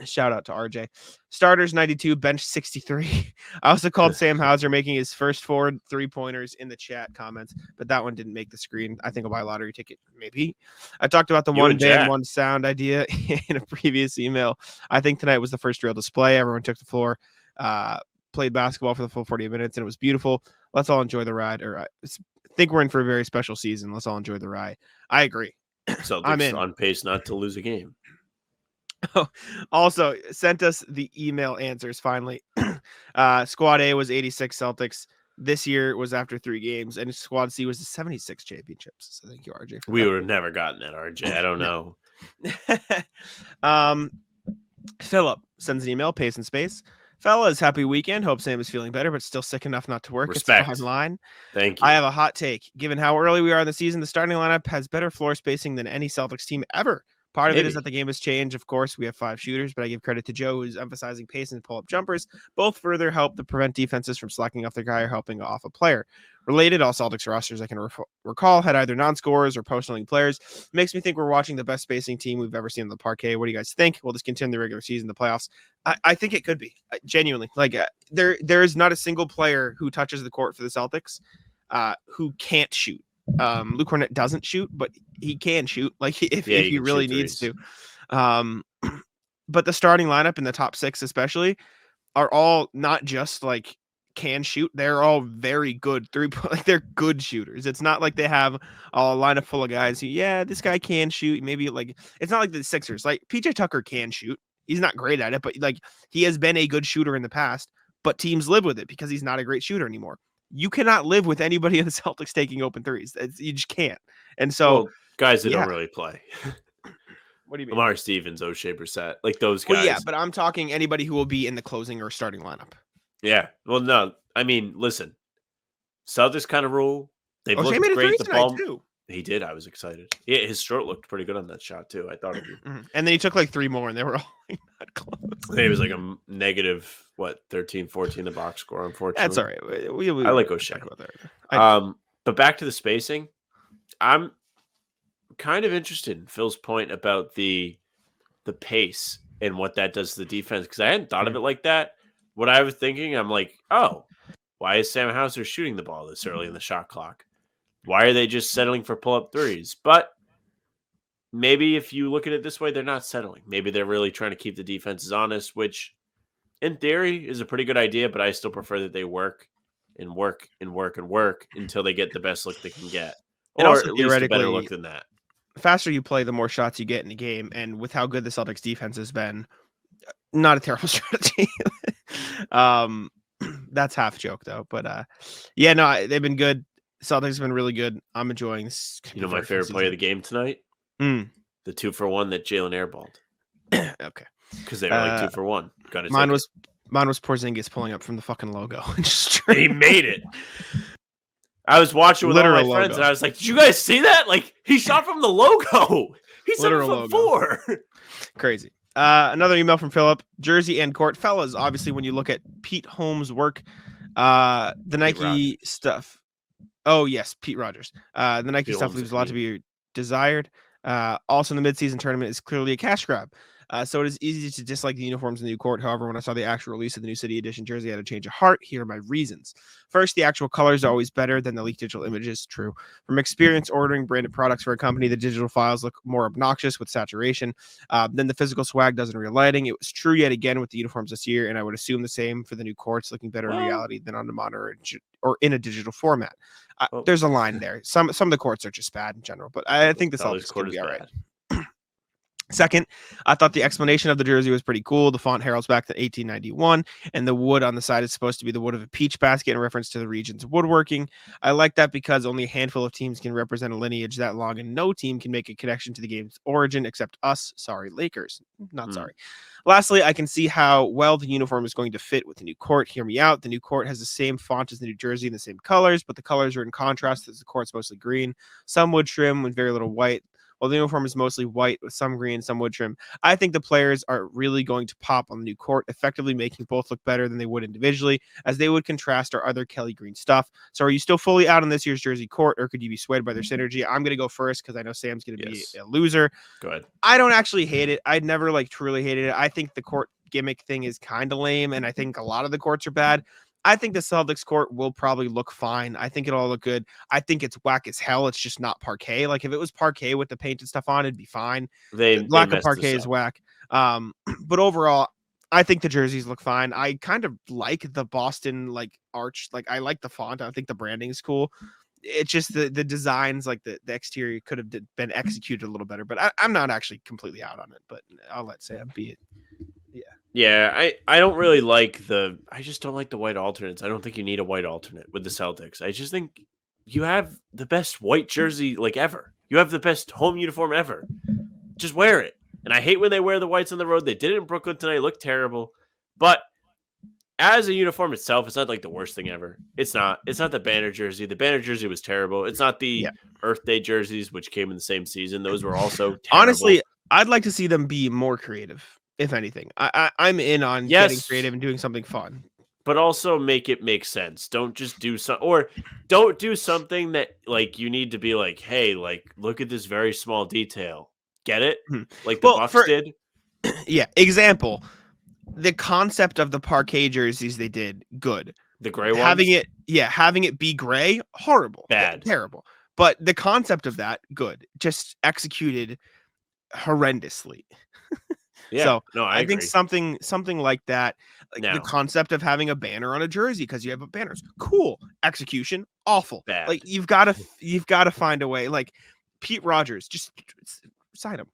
Shout out to RJ. Starters 92, bench 63. I also called Sam Hauser making his first 4 3-pointers in the chat comments, but that one didn't make the screen. I think I'll buy a lottery ticket, maybe. I talked about the one band, one sound idea in a previous email. I think tonight was the first real display. Everyone took the floor, played basketball for the full 48 minutes, and it was beautiful. Let's all enjoy the ride. I think we're in for a very special season. Let's all enjoy the ride. I agree. So I'm on pace not to lose a game. Also sent us the email answers finally. Squad A was 86 Celtics. This year was after 3 games, and Squad C was the 76 championships. So thank you, RJ. We would have never gotten that, RJ. I don't know. Philip sends an email, pace and space. Fellas, happy weekend. Hope Sam is feeling better, but still sick enough not to work. Respect. It's online. Thank you. I have a hot take. Given how early we are in the season, the starting lineup has better floor spacing than any Celtics team ever. Part of it is that the game has changed. Of course, we have 5 shooters, but I give credit to Joe, who's emphasizing pace and pull-up jumpers. Both further help to prevent defenses from slacking off their guy or helping off a player. Related, all Celtics rosters I can recall had either non-scorers or post-only players. Makes me think we're watching the best spacing team we've ever seen on the parquet. What do you guys think? Will this continue the regular season, the playoffs? I think it could be. Genuinely. Like, there is not a single player who touches the court for the Celtics who can't shoot. Luke Kornet doesn't shoot, but he can shoot, like if he really needs to. But the starting lineup in the top 6 especially are all not just like can shoot, they're all very good like they're good shooters. It's not like they have a lineup full of guys who, this guy can shoot. Maybe like it's not like the Sixers. Like PJ Tucker can shoot. He's not great at it, but like he has been a good shooter in the past, but teams live with it because he's not a great shooter anymore. You cannot live with anybody in the Celtics taking open threes. You just can't. And so guys that don't really play. What do you mean? Lamar Stevens, O'Shea Brissett, like those guys. Well, yeah, but I'm talking anybody who will be in the closing or starting lineup. Yeah. Well, no, I mean, listen, Celtics kind of rule. They've O'Shea looked made a great. three The ball too. He did. I was excited. Yeah, his short looked pretty good on that shot too. I thought of you. And then he took like 3 more, and they were all not close. I think it was like a negative 13, 14 the box score. Unfortunately, That's all right. We I like talk O'Shea. about that. But back to the spacing, I'm kind of interested in Phil's point about the pace and what that does to the defense, because I hadn't thought of it like that. What I was thinking, I'm like, oh, why is Sam Hauser shooting the ball this early in the shot clock? Why are they just settling for pull-up threes? But maybe if you look at it this way, they're not settling. Maybe they're really trying to keep the defenses honest, which in theory is a pretty good idea, but I still prefer that they work and work and work and work until they get the best look they can get. And Or also at least a better theoretically, look than that. The faster you play, the more shots you get in a game. And with how good the Celtics defense has been, not a terrible strategy. That's half joke though. But yeah, no, they've been good. Celtics have been really good. I'm enjoying this. You know my favorite play of the game tonight? The 2-for-1 that Jalen airballed. Okay. Because they were like 2 for 1. Mine was Porzingis pulling up from the fucking logo. He made it. I was watching with all my friends, and I was like, "Did you guys see that? Like, he shot from the logo. He's 7'4". Crazy." Another email from Philip. Jersey and court, fellas. Obviously, when you look at Pete Holmes' work, the Nike stuff. Oh yes, Pete Rogers. The Nike stuff leaves a lot to be desired. Also, in the midseason tournament is clearly a cash grab. So it is easy to dislike the uniforms in the new court. However, when I saw the actual release of the new City Edition jersey, I had a change of heart. Here are my reasons. First, the actual colors are always better than the leaked digital images. True. From experience ordering branded products for a company, the digital files look more obnoxious with saturation. Then the physical swag doesn't real lighting. It was true yet again with the uniforms this year, and I would assume the same for the new courts, looking better in reality than on the monitor or in a digital format. There's a line there. Some of the courts are just bad in general, but I think the Celtics could be all right. Second, I thought the explanation of the jersey was pretty cool. The font heralds back to 1891, and the wood on the side is supposed to be the wood of a peach basket in reference to the region's woodworking. I like that because only a handful of teams can represent a lineage that long, and no team can make a connection to the game's origin except us. Sorry, Lakers. Not sorry. Lastly, I can see how well the uniform is going to fit with the new court. Hear me out. The new court has the same font as the new jersey and the same colors, but the colors are in contrast as the court's mostly green. Some wood trim with very little white. While the uniform is mostly white with some green, some wood trim, I think the players are really going to pop on the new court, effectively making both look better than they would individually, as they would contrast our other Kelly Green stuff. So are you still fully out on this year's jersey court, or could you be swayed by their synergy? I'm going to go first because I know Sam's going to be a loser. Go ahead. I don't actually hate it. I'd never truly hated it. I think the court gimmick thing is kind of lame, and I think a lot of the courts are bad. I think the Celtics court will probably look fine. I think it'll all look good. I think it's whack as hell. It's just not parquet. Like if it was parquet with the painted stuff on, it'd be fine. The lack of parquet is whack. But overall, I think the jerseys look fine. I kind of like the Boston arch. I like the font. I think the branding is cool. It's just the designs, the exterior could have been executed a little better. But I'm not actually completely out on it. But I'll let Sam be it. Yeah, I don't really I just don't like the white alternates. I don't think you need a white alternate with the Celtics. I just think you have the best white jersey ever. You have the best home uniform ever. Just wear it. And I hate when they wear the whites on the road. They did it in Brooklyn tonight. It looked terrible. But as a uniform itself, it's not the worst thing ever. It's not. It's not the banner jersey. The banner jersey was terrible. It's not the Earth Day jerseys, which came in the same season. Those were also terrible. Honestly, I'd like to see them be more creative. If anything, I'm in on getting creative and doing something fun, but also make it make sense. Don't just do don't do something that you need to be hey, look at this very small detail. Get it? Like the Bucks did. Yeah. Example: the concept of the parquet jerseys they did good. The gray ones, having it be gray, horrible, bad, terrible. But the concept of that good, just executed horrendously. Yeah, so no, I agree. think something like that, the concept of having a banner on a jersey because you have banners, cool. Execution, awful. Bad. You've got to find a way. Pete Rogers, just sign him.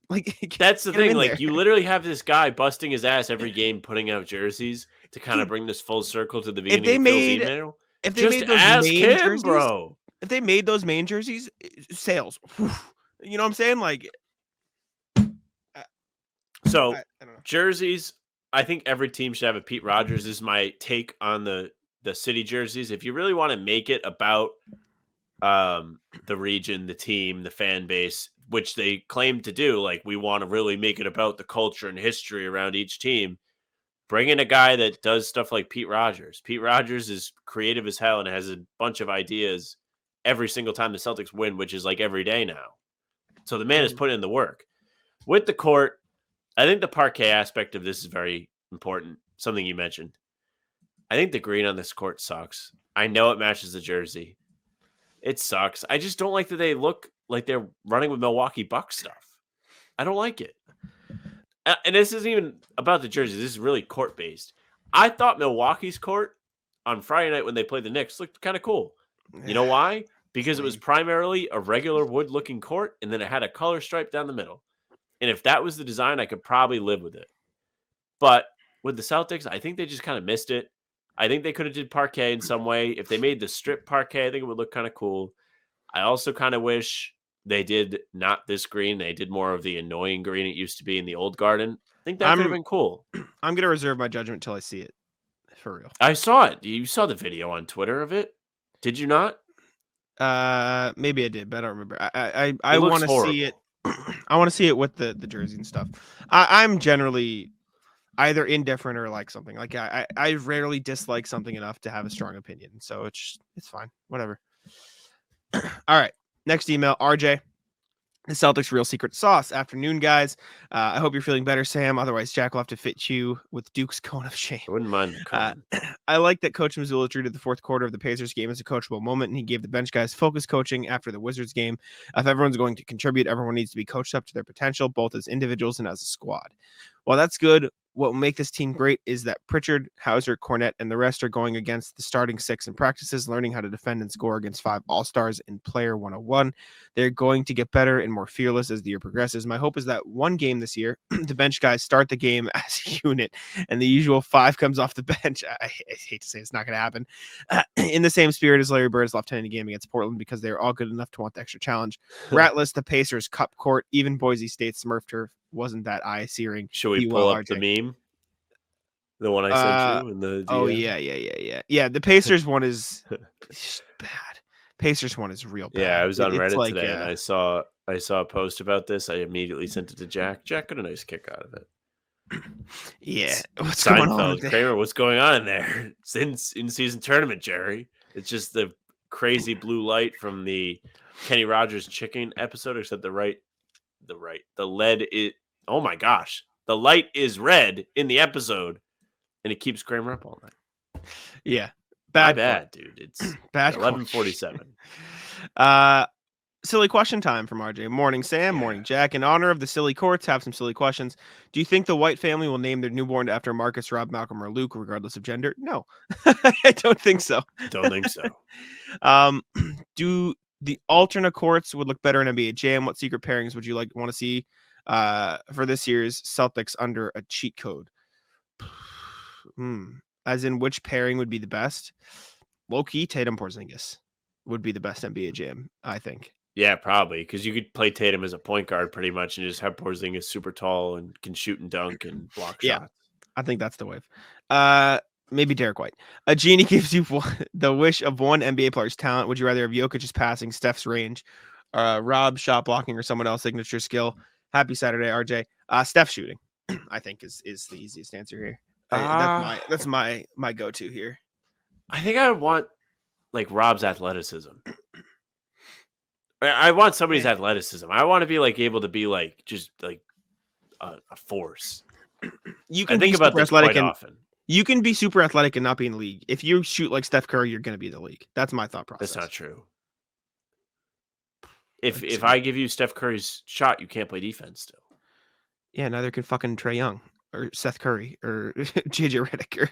That's the thing. You literally have this guy busting his ass every game, putting out jerseys to kind of bring this full circle to the beginning. If they made those main jerseys, bro. If they made those main jerseys, sales. You know what I'm saying? So I don't know. Jerseys, I think every team should have a Pete Rogers. Is my take on the city jerseys. If you really want to make it about the region, the team, the fan base, which they claim to do. Like, we want to really make it about the culture and history around each team. Bring in a guy that does stuff like Pete Rogers. Pete Rogers is creative as hell and has a bunch of ideas every single time the Celtics win, which is like every day now. So the man is putting in the work. With the court, I think the parquet aspect of this is very important, something you mentioned. I think the green on this court sucks. I know it matches the jersey. It sucks. I just don't like that they look like they're running with Milwaukee Bucks stuff. I don't like it. And this isn't even about the jersey. This is really court-based. I thought Milwaukee's court on Friday night when they played the Knicks looked kind of cool. You know why? Because it was primarily a regular wood-looking court, and then it had a color stripe down the middle. And if that was the design, I could probably live with it. But with the Celtics, I think they just kind of missed it. I think they could have did parquet in some way. If they made the strip parquet, I think it would look kind of cool. I also kind of wish they did not this green. They did more of the annoying green it used to be in the old garden. I think that could have been cool. I'm going to reserve my judgment until I see it. For real. I saw it. You saw the video on Twitter of it. Did you not? Maybe I did, but I don't remember. I want to see it. I want to see it with the jersey and stuff. I'm generally either indifferent or like something. Like I rarely dislike something enough to have a strong opinion. So it's fine. Whatever. All right. Next email, RJ. The Celtics real secret sauce. Afternoon, guys. I hope you're feeling better, Sam. Otherwise, Jack will have to fit you with Duke's cone of shame. I wouldn't mind. I like that Coach Mazzulla treated the fourth quarter of the Pacers game as a coachable moment, and he gave the bench guys focus coaching after the Wizards game. If everyone's going to contribute, everyone needs to be coached up to their potential, both as individuals and as a squad. While that's good, what will make this team great is that Pritchard, Hauser, Kornet, and the rest are going against the starting six in practices, learning how to defend and score against 5 All-Stars in Player 101. They're going to get better and more fearless as the year progresses. My hope is that one game this year, the bench guys start the game as a unit, and the usual 5 comes off the bench. I hate to say it's not going to happen. In the same spirit as Larry Bird's left-handed game against Portland, because they're all good enough to want the extra challenge. Ratless, the Pacers, Cup Court, even Boise State Smurf Turf wasn't that eye-searing. Should we pull up the meme? The one I sent you in the DM? Oh, yeah. Yeah, the Pacers one is bad. Pacers one is real bad. Yeah, I was on Reddit today and I saw a post about this. I immediately sent it to Jack. Jack got a nice kick out of it. Yeah. What's Seinfeld, going on? Kramer, what's going on in there? Since in-season tournament, Jerry. It's just the crazy blue light from the Kenny Rogers chicken episode, except the lead is, oh my gosh. The light is red in the episode, and it keeps Kramer up all night. Yeah. Bad, dude. It's bad. 11:47. Silly question time from RJ. Morning, Sam. Yeah. Morning, Jack. In honor of the silly courts, have some silly questions. Do you think the White family will name their newborn after Marcus, Rob, Malcolm, or Luke, regardless of gender? No, I don't think so. Don't think so. Do the alternate courts would look better in NBA Jam? What secret pairings would you want to see for this year's Celtics under a cheat code? As in, which pairing would be the best? Low-key, Tatum Porzingis would be the best NBA Jam, I think. Yeah, probably, because you could play Tatum as a point guard pretty much and just have Porzingis super tall and can shoot and dunk and block shots. I think that's the wave. Maybe Derek White. A genie gives you the wish of one NBA player's talent. Would you rather have Jokic's passing, Steph's range, Rob shot blocking, or someone else's signature skill? Happy Saturday, RJ. Steph shooting, I think, is the easiest answer here. That's my go-to here. I think I would want Rob's athleticism. I want somebody's athleticism. I want to be able to be just a force. You can think about this quite often. You can be super athletic and not be in the league. If you shoot like Steph Curry, you're going to be in the league. That's my thought process. That's not true. If I give you Steph Curry's shot, you can't play defense still. Yeah, neither can fucking Trae Young or Seth Curry or JJ Redick or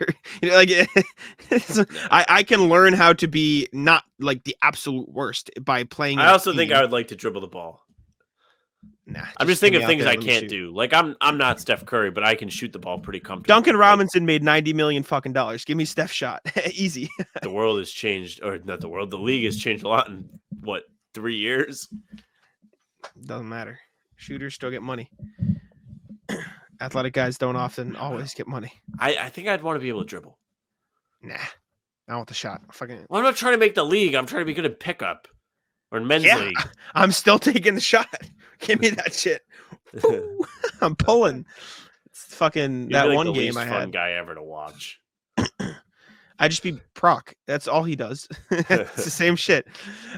I can learn how to be not the absolute worst by playing. I also think I would like to dribble the ball. Nah, I'm just thinking of things I can't do. I'm not Steph Curry, but I can shoot the ball pretty comfortably. Duncan Robinson made $90 million fucking dollars. Give me Steph's shot. Easy. The world has changed, or not the world. The league has changed a lot in 3 years. Doesn't matter. Shooters still get money. Athletic guys don't often always get money. I think I'd want to be able to dribble. Nah, I want the shot. Well, I'm not trying to make the league. I'm trying to be good at pickup or in men's Yeah, league. I'm still taking the shot. Give me that shit. Woo. I'm pulling. It's fucking You'd that be like one the game least I fun had. guy ever to watch. I just be Proc. That's all he does. It's the same shit.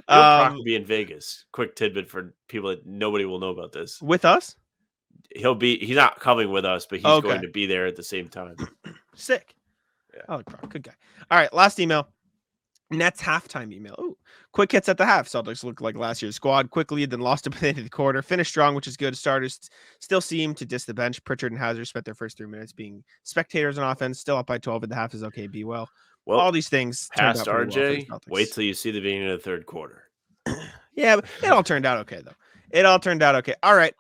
Proc will be in Vegas. Quick tidbit for people that nobody will know about this. With us? He's not coming with us, but he's going to be there at the same time. Sick. Yeah. I like Proc. Good guy. All right, last email. Nets halftime email. Ooh, quick hits at the half. Celtics look like last year's squad. Quick lead, then lost at the end of the quarter. Finished strong, which is good. Starters still seem to diss the bench. Pritchard and Hauser spent their first 3 minutes being spectators on offense. Still up by 12 at the half is okay. Be well. Well, all these things turned past out pretty well for the RJ, Celtics. wait till you see the beginning of the third quarter. Yeah, but it all turned out okay, though. It all turned out okay. All right.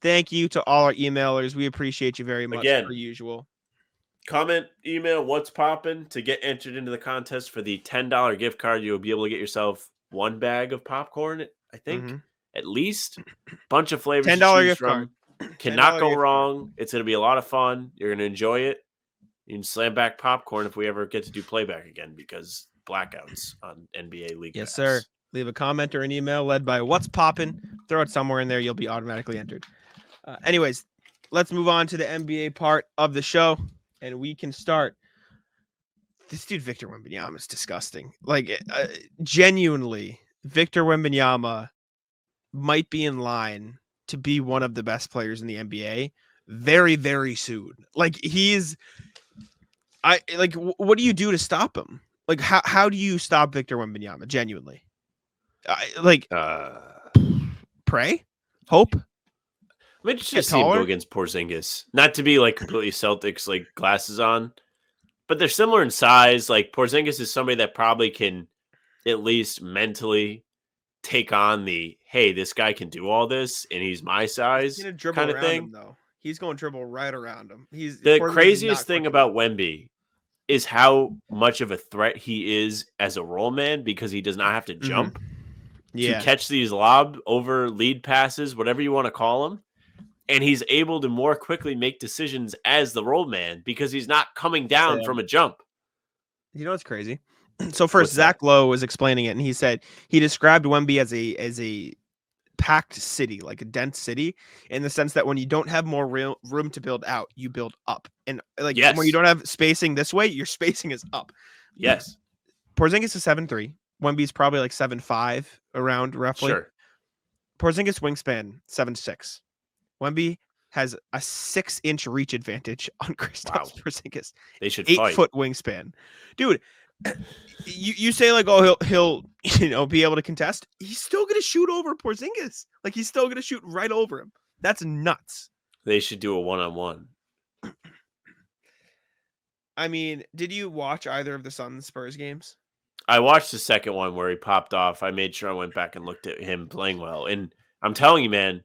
Thank you to all our emailers. We appreciate you very much, Again, per usual. Comment, email, what's poppin' to get entered into the contest for the $10 gift card. You'll be able to get yourself 1 bag of popcorn, I think, at least. Bunch of flavors. $10 gift card. Cannot go wrong. It's going to be a lot of fun. You're going to enjoy it. You can slam back popcorn if we ever get to do playback again because blackouts on NBA League Yes, Pass. sir. Leave a comment or an email led by what's poppin'. Throw it somewhere in there. You'll be automatically entered. Anyways, let's move on to the NBA part of the show, and we can start. This dude, Victor Wembanyama, is disgusting. Like, genuinely, Victor Wembanyama might be in line to be one of the best players in the NBA very, very soon. Like, what do you do to stop him? Like, how do you stop Victor Wembanyama? Genuinely, pray, hope. I'm interested to see him go against Porzingis. Not to be like completely Celtics like glasses on, but they're similar in size. Like Porzingis is somebody that probably can at least mentally take on the hey, this guy can do all this and he's my size kind of thing. Him, though. He's going to dribble right around him. The craziest thing about Wemby is how much of a threat he is as a roll man because he does not have to jump to catch these lob over lead passes, whatever you want to call them. And he's able to more quickly make decisions as the roll man because he's not coming down from a jump. You know what's crazy? So first, Zach Lowe was explaining it, and he said he described Wemby as a packed city, like a dense city, in the sense that when you don't have more room to build out, you build up. And like when you don't have spacing this way, your spacing is up. Yes. Porzingis is 7'3". Wemby's probably like 7'5", around roughly. Sure. Porzingis wingspan 7'6". Wemby has a 6-inch reach advantage on Kristaps Porzingis. They should 8-foot wingspan, dude. You say like, oh, he'll be able to contest. He's still gonna shoot over Porzingis. Like he's still gonna shoot right over him. That's nuts. They should do a 1-on-1. I mean, did you watch either of the Suns Spurs games? I watched the second one where he popped off. I made sure I went back and looked at him playing well, and I'm telling you, man.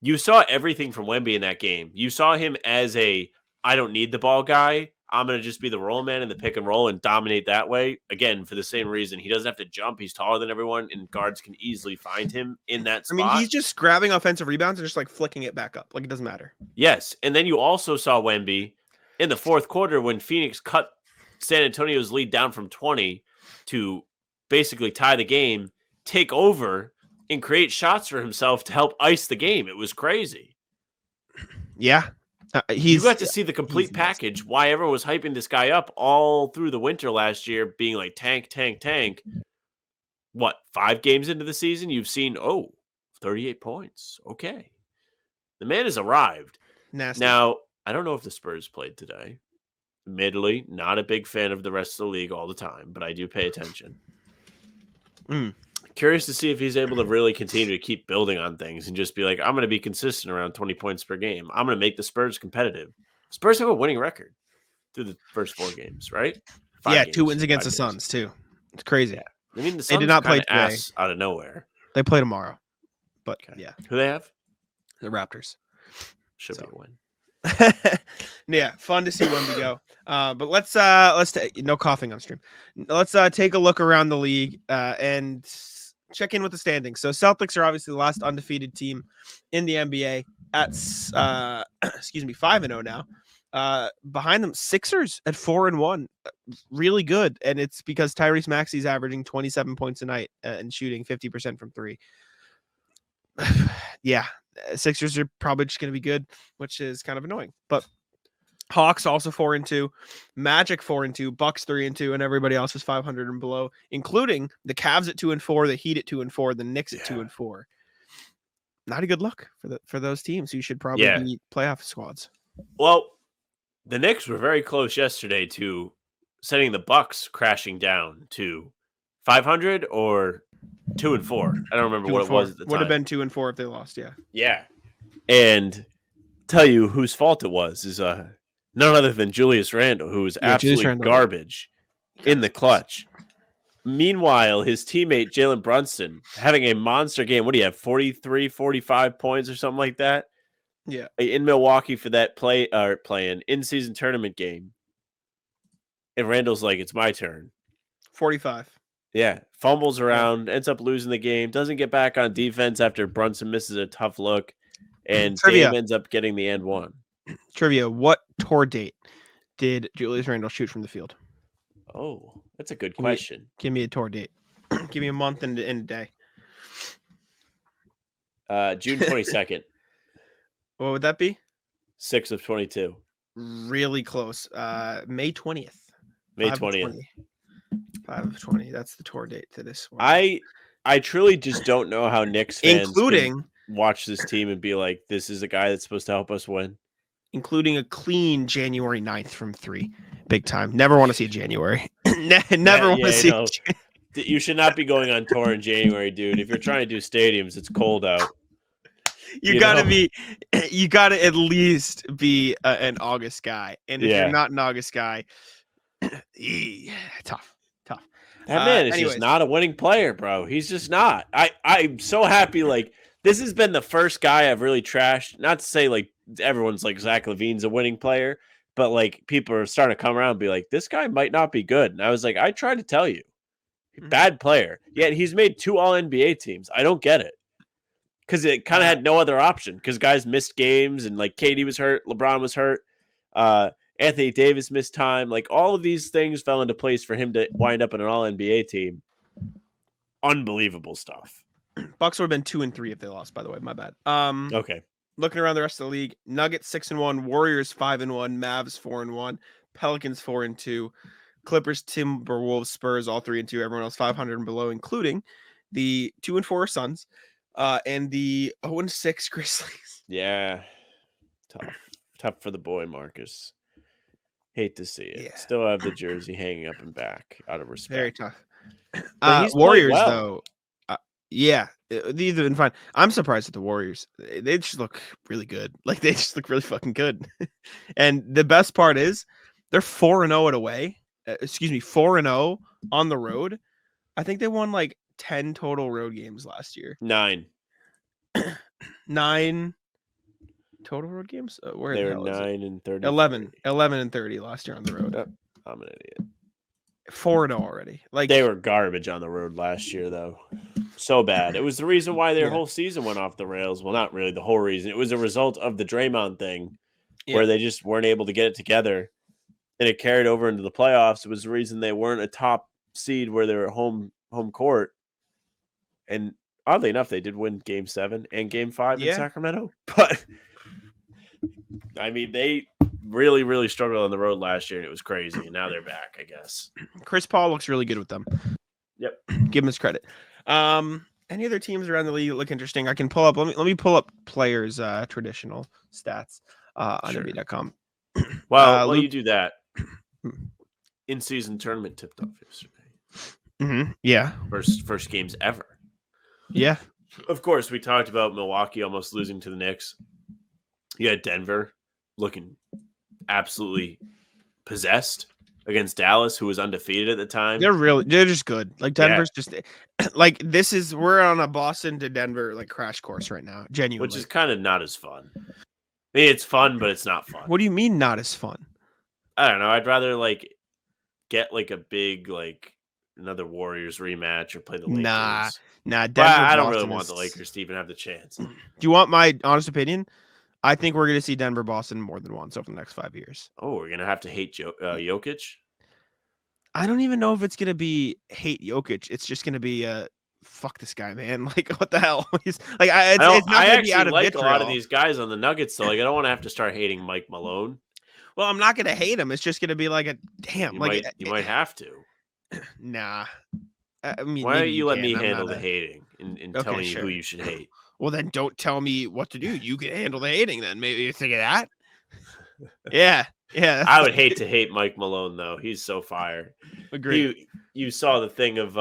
You saw everything from Wemby in that game. You saw him as I don't need the ball guy. I'm going to just be the roll man in the pick and roll and dominate that way. Again, for the same reason. He doesn't have to jump. He's taller than everyone, and guards can easily find him in that spot. I mean, he's just grabbing offensive rebounds and just like flicking it back up. Like it doesn't matter. Yes, and then you also saw Wemby in the fourth quarter when Phoenix cut San Antonio's lead down from 20 to basically tie the game, take over, and create shots for himself to help ice the game. It was crazy. Yeah. You got to see the complete package, why everyone was hyping this guy up all through the winter last year, being like, tank. What, 5 games into the season? You've seen, 38 points. Okay. The man has arrived. Nasty. Now, I don't know if the Spurs played today. Admittedly, not a big fan of the rest of the league all the time, but I do pay attention. Curious to see if he's able to really continue to keep building on things and just be like, I'm going to be consistent around 20 points per game. I'm going to make the Spurs competitive. Spurs have a winning record through the first 4 games, right? 2 wins against the Suns, too. It's crazy. Yeah. I mean, the Suns they did not play today. Out of nowhere. They play tomorrow. But, yeah. Who they have? The Raptors. Should be a win. Yeah, fun to see Wemby go. But let's no coughing on stream. Let's take a look around the league and check in with the standings. So Celtics are obviously the last undefeated team in the NBA at 5-0 now. Behind them, Sixers at 4-1, really good, and it's because Tyrese Maxey's averaging 27 points a night and shooting 50% from three. Yeah, Sixers are probably just going to be good, which is kind of annoying. But Hawks also 4-2, Magic 4-2, Bucks 3-2, and everybody else is 500 and below, including the Cavs at 2-4, the Heat at 2-4, the Knicks at 2-4. Not a good look for those teams who should probably be playoff squads. Well, the Knicks were very close yesterday to sending the Bucks crashing down to 500 or 2-4. I don't remember what it was at the time. Would have been 2-4 if they lost. Yeah. Yeah. And tell you whose fault it was is none other than Julius Randle, who was absolutely garbage in the clutch. Meanwhile, his teammate Jalen Brunson having a monster game. What do you have? 43, 45 points or something like that? Yeah, in Milwaukee for that in-season tournament game. And Randall's like, it's my turn. 45. Yeah, fumbles around, ends up losing the game, doesn't get back on defense after Brunson misses a tough look, and Dame ends up getting the and one. Trivia, what tour date did Julius Randle shoot from the field? Oh, that's a good question. Give me a tour date. Give me a month and a day. June 22nd. What would that be? 6 of 22. Really close. May 20th. May 20th. 5 of 20. That's the tour date to this one. I truly just don't know how Knicks fans can watch this team and be like, this is a guy that's supposed to help us win. Including a clean January 9th from 3. Big time. Never want to see January. Never want to see. No. You should not be going on tour in January, dude. If you're trying to do stadiums, it's cold out. You gotta at least be an August guy. And if you're not an August guy, tough. That man is just not a winning player, bro. He's just not. I'm so happy. Like, this has been the first guy I've really trashed. Not to say like everyone's like Zach LaVine's a winning player, but like people are starting to come around and be like, this guy might not be good. And I was like, I tried to tell you, bad player. Yet he's made 2 All-NBA teams. I don't get it. Because it kind of had no other option. Because guys missed games and like KD was hurt, LeBron was hurt, Anthony Davis missed time. Like all of these things fell into place for him to wind up in an All-NBA team. Unbelievable stuff. Bucks would have been 2-3 if they lost. By the way, my bad. Okay. Looking around the rest of the league, Nuggets 6-1, Warriors 5-1, Mavs 4-1, Pelicans 4-2, Clippers, Timberwolves, Spurs all 3-2. Everyone else 500 and below, including the 2-4 Suns. And the 0-6 Grizzlies. Yeah. Tough for the boy, Marcus. Hate to see it. Yeah. Still have the jersey hanging up and back out of respect. Very tough. Warriors, though. These have been fine. I'm surprised at the Warriors. They just look really good. Like, they just look really fucking good. And the best part is they're 4-0 away. 4-0 on the road. I think they won like 10 total road games last year. 9 total road games? They were 9 and 30. 11 and 30 last year on the road. I'm an idiot. 4-0 already. Like, they were garbage on the road last year, though. So bad. It was the reason why their whole season went off the rails. Well, not really the whole reason. It was a result of the Draymond thing where they just weren't able to get it together. And it carried over into the playoffs. It was the reason they weren't a top seed where they were home court. And oddly enough, they did win Game 7 and Game 5 in Sacramento. But, I mean, they really, really struggled on the road last year, and it was crazy. And now they're back, I guess. Chris Paul looks really good with them. Yep. Give him his credit. Any other teams around the league that look interesting? I can pull up. Let me pull up players' traditional stats on NBA.com. Well, you do that. In-season tournament tipped off yesterday. Mm-hmm. Yeah. First games ever. Yeah. Of course, we talked about Milwaukee almost losing to the Knicks. You had Denver looking absolutely possessed against Dallas, who was undefeated at the time. They're just good. Like, Denver's just like, we're on a Boston to Denver like crash course right now, genuinely. Which is kind of not as fun. I mean, it's fun, but it's not fun. What do you mean not as fun? I don't know. I'd rather like get like a big like another Warriors rematch or play the Lakers. Nah. Denver, I don't really want the Lakers to even have the chance. Do you want my honest opinion? I think we're going to see Denver, Boston more than once over the next 5 years. Oh, we're gonna have to hate Jokic. I don't even know if it's going to be hate Jokic. It's just going to be fuck this guy, man. Like, what the hell? He's like, it's not I going to be out actually of like vitriol. a lot of these guys on the Nuggets, though. Like, I don't want to have to start hating Mike Malone. Well, I'm not going to hate him. It's just going to be like a damn. You like might have to. Nah. I mean, Why maybe don't you let can. me I'm handle not the hating and Okay, telling you sure. who you should hate? Well, then don't tell me what to do. You can handle the hating. Then maybe you think of that. Yeah. I would hate to hate Mike Malone, though. He's so fire. Agree. You saw the thing of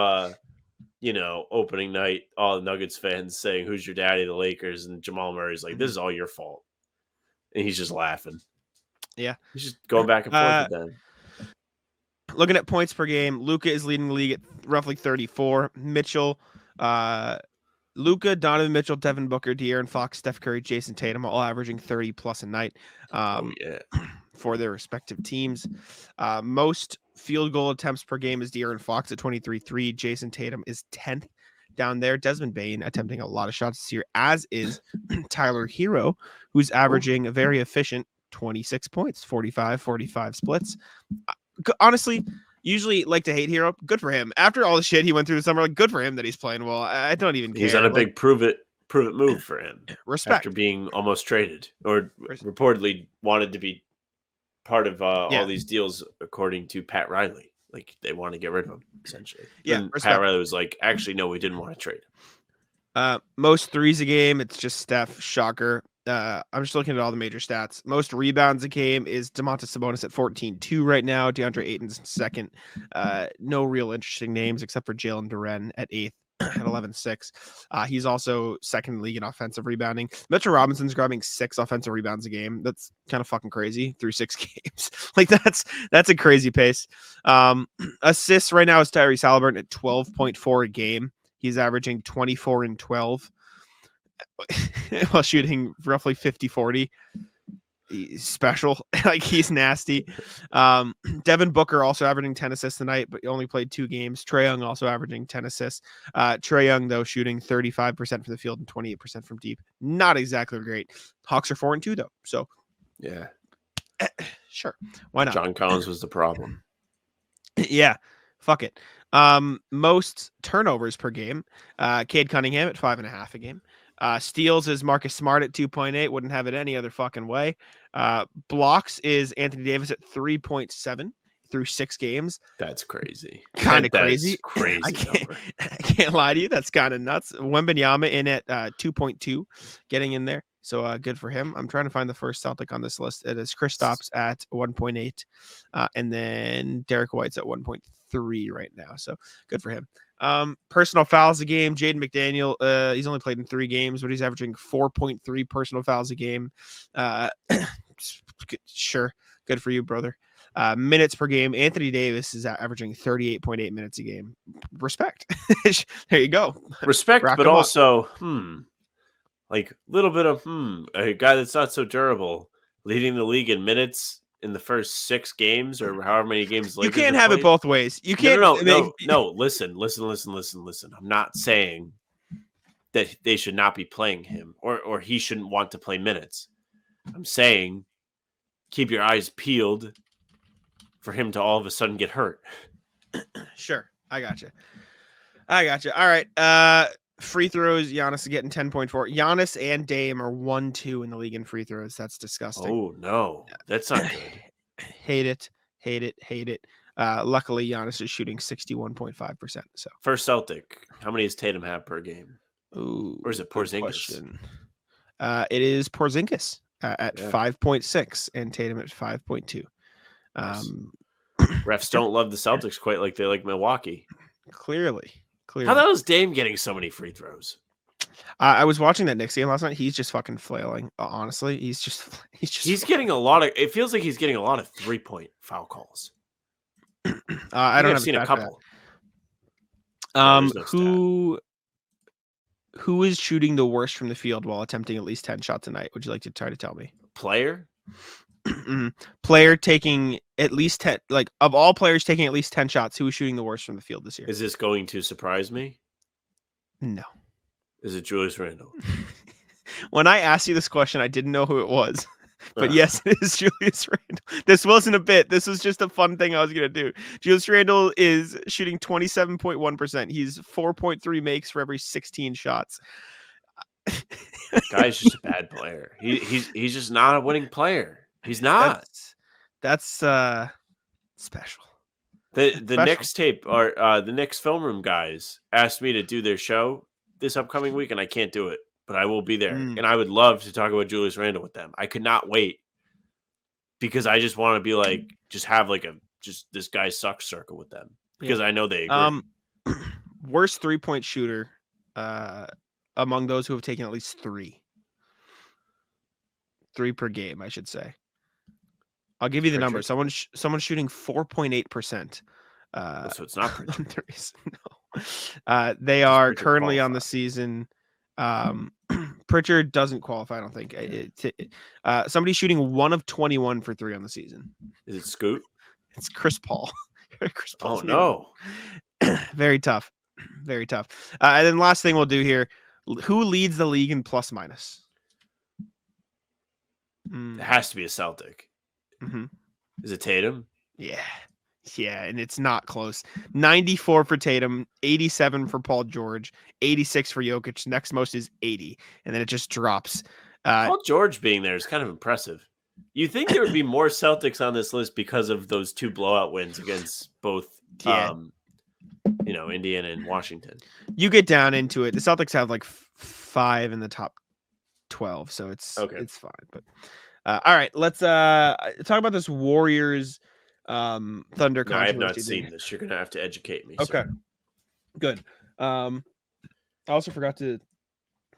opening night, all the Nuggets fans saying, "Who's your daddy?" The Lakers, and Jamal Murray's like, "This is all your fault," and he's just laughing. Yeah, he's just going back and forth with them. Looking at points per game, Luka is leading the league at roughly 34. Mitchell, Luka, Donovan Mitchell, Devin Booker, De'Aaron Fox, Steph Curry, Jason Tatum, all averaging 30 plus a night for their respective teams. Most field goal attempts per game is De'Aaron Fox at 23-3. Jason Tatum is 10th down there. Desmond Bane attempting a lot of shots this year, as is Tyler Hero, who's averaging a very efficient 26 points, 45 splits. Honestly, usually like to hate Hero. Good for him. After all the shit he went through the summer, like good for him that he's playing well. I don't even care. He's on a big prove it move for him. Respect. After being almost traded or reportedly wanted to be part of all these deals, according to Pat Riley. Like they want to get rid of him, essentially. Yeah. And Pat Riley was like, actually, no, we didn't want to trade him. Most threes a game, it's just Steph. Shocker. I'm just looking at all the major stats. Most rebounds a game is Domantas Sabonis at 14-2 right now. DeAndre Ayton's second. No real interesting names except for Jalen Duren at 8th at 11-6. He's also second in the league in offensive rebounding. Mitchell Robinson's grabbing 6 offensive rebounds a game. That's kind of fucking crazy through 6 games. Like that's a crazy pace. Assists right now is Tyrese Halliburton at 12.4 a game. He's averaging 24 and 12 while shooting roughly 50-40. He's special. Like he's nasty. Devin Booker also averaging 10 assists tonight, but he only played 2 games. Trae Young also averaging 10 assists. Trae Young, though, shooting 35% from the field and 28% from deep. Not exactly great. Hawks are 4-2, though. So, yeah, sure. Why not? John Collins was the problem. Yeah. Fuck it. Most turnovers per game. Cade Cunningham at 5.5 a game. Steals is Marcus Smart at 2.8. Wouldn't have it any other fucking way. Blocks is Anthony Davis at 3.7 through 6 games. That's crazy. Kind of crazy. Crazy. I can't lie to you. That's kind of nuts. Wembanyama in at 2.2, getting in there. So good for him. I'm trying to find the first Celtic on this list. It is Kristaps at 1.8, and then Derek White's at 1.3 right now. So good for him. Personal fouls a game. Jaden McDaniel, he's only played in 3 games, but he's averaging 4.3 personal fouls a game. Sure. Good for you, brother. Minutes per game. Anthony Davis is averaging 38.8 minutes a game. Respect. There you go. Respect, Rock but 'em also, like a little bit of, a guy that's not so durable, leading the league in minutes in the first 6 games or however many games. You can't have it both ways. You can't. No. Listen. I'm not saying that they should not be playing him or he shouldn't want to play minutes. I'm saying keep your eyes peeled for him to all of a sudden get hurt. Sure. I got you. All right. Free throws. Giannis is getting 10.4. Giannis and Dame are 1-2 in the league in free throws. That's disgusting. Oh no, that's not good. Hate it. Luckily, Giannis is shooting 61.5%. So first Celtic, how many does Tatum have per game? Ooh, or is it Porzingis? It is Porzingis at 5.6 and Tatum at 5.2. Refs don't love the Celtics quite like they like Milwaukee. Clearly. How the hell is Dame getting so many free throws? I was watching that Knicks game last night. He's just fucking flailing. Honestly, he's getting a lot of. It feels like he's getting a lot of 3-point foul calls. I don't have seen a couple. Who is shooting the worst from the field while attempting at least 10 shots a night? Would you like to try to tell me? Player taking at least 10, like of all players taking at least 10 shots, who is shooting the worst from the field this year? Is this going to surprise me? No. Is it Julius Randle? When I asked you this question, I didn't know who it was. But yes, it is Julius Randle. This wasn't a bit. This was just a fun thing I was going to do. Julius Randle is shooting 27.1%. He's 4.3 makes for every 16 shots. Guy's just a bad player. He's just not a winning player. He's not. That's special. The next tape or the next film room guys asked me to do their show this upcoming week, and I can't do it, but I will be there. And I would love to talk about Julius Randle with them. I could not wait because I just want to be like, just have like just this guy sucks circle with them because I know they agree. Worst 3-point shooter among those who have taken at least 3 per game, I should say. I'll give you the number. Someone's shooting 4.8%. So it's not Pritchard. No. They are currently on the season. Pritchard doesn't qualify, I don't think. Somebody's shooting 1 of 21 for 3 on the season. Is it Scoot? It's Chris Paul. Chris Paul's no. Very tough. Very tough. And then last thing we'll do here. Who leads the league in plus minus? It has to be a Celtic. Mm-hmm. Is it Tatum? Yeah, and it's not close. 94 for Tatum, 87 for Paul George, 86 for Jokic. Next most is 80, and then it just drops. Paul George being there is kind of impressive. You think there would be more Celtics on this list because of those 2 blowout wins against both, Indiana and Washington. You get down into it. The Celtics have like 5 in the top 12, so it's fine. But all right, let's talk about this Warriors Thunder controversy. I have not seen this. You're gonna have to educate me. Okay, sir. Good. I also forgot to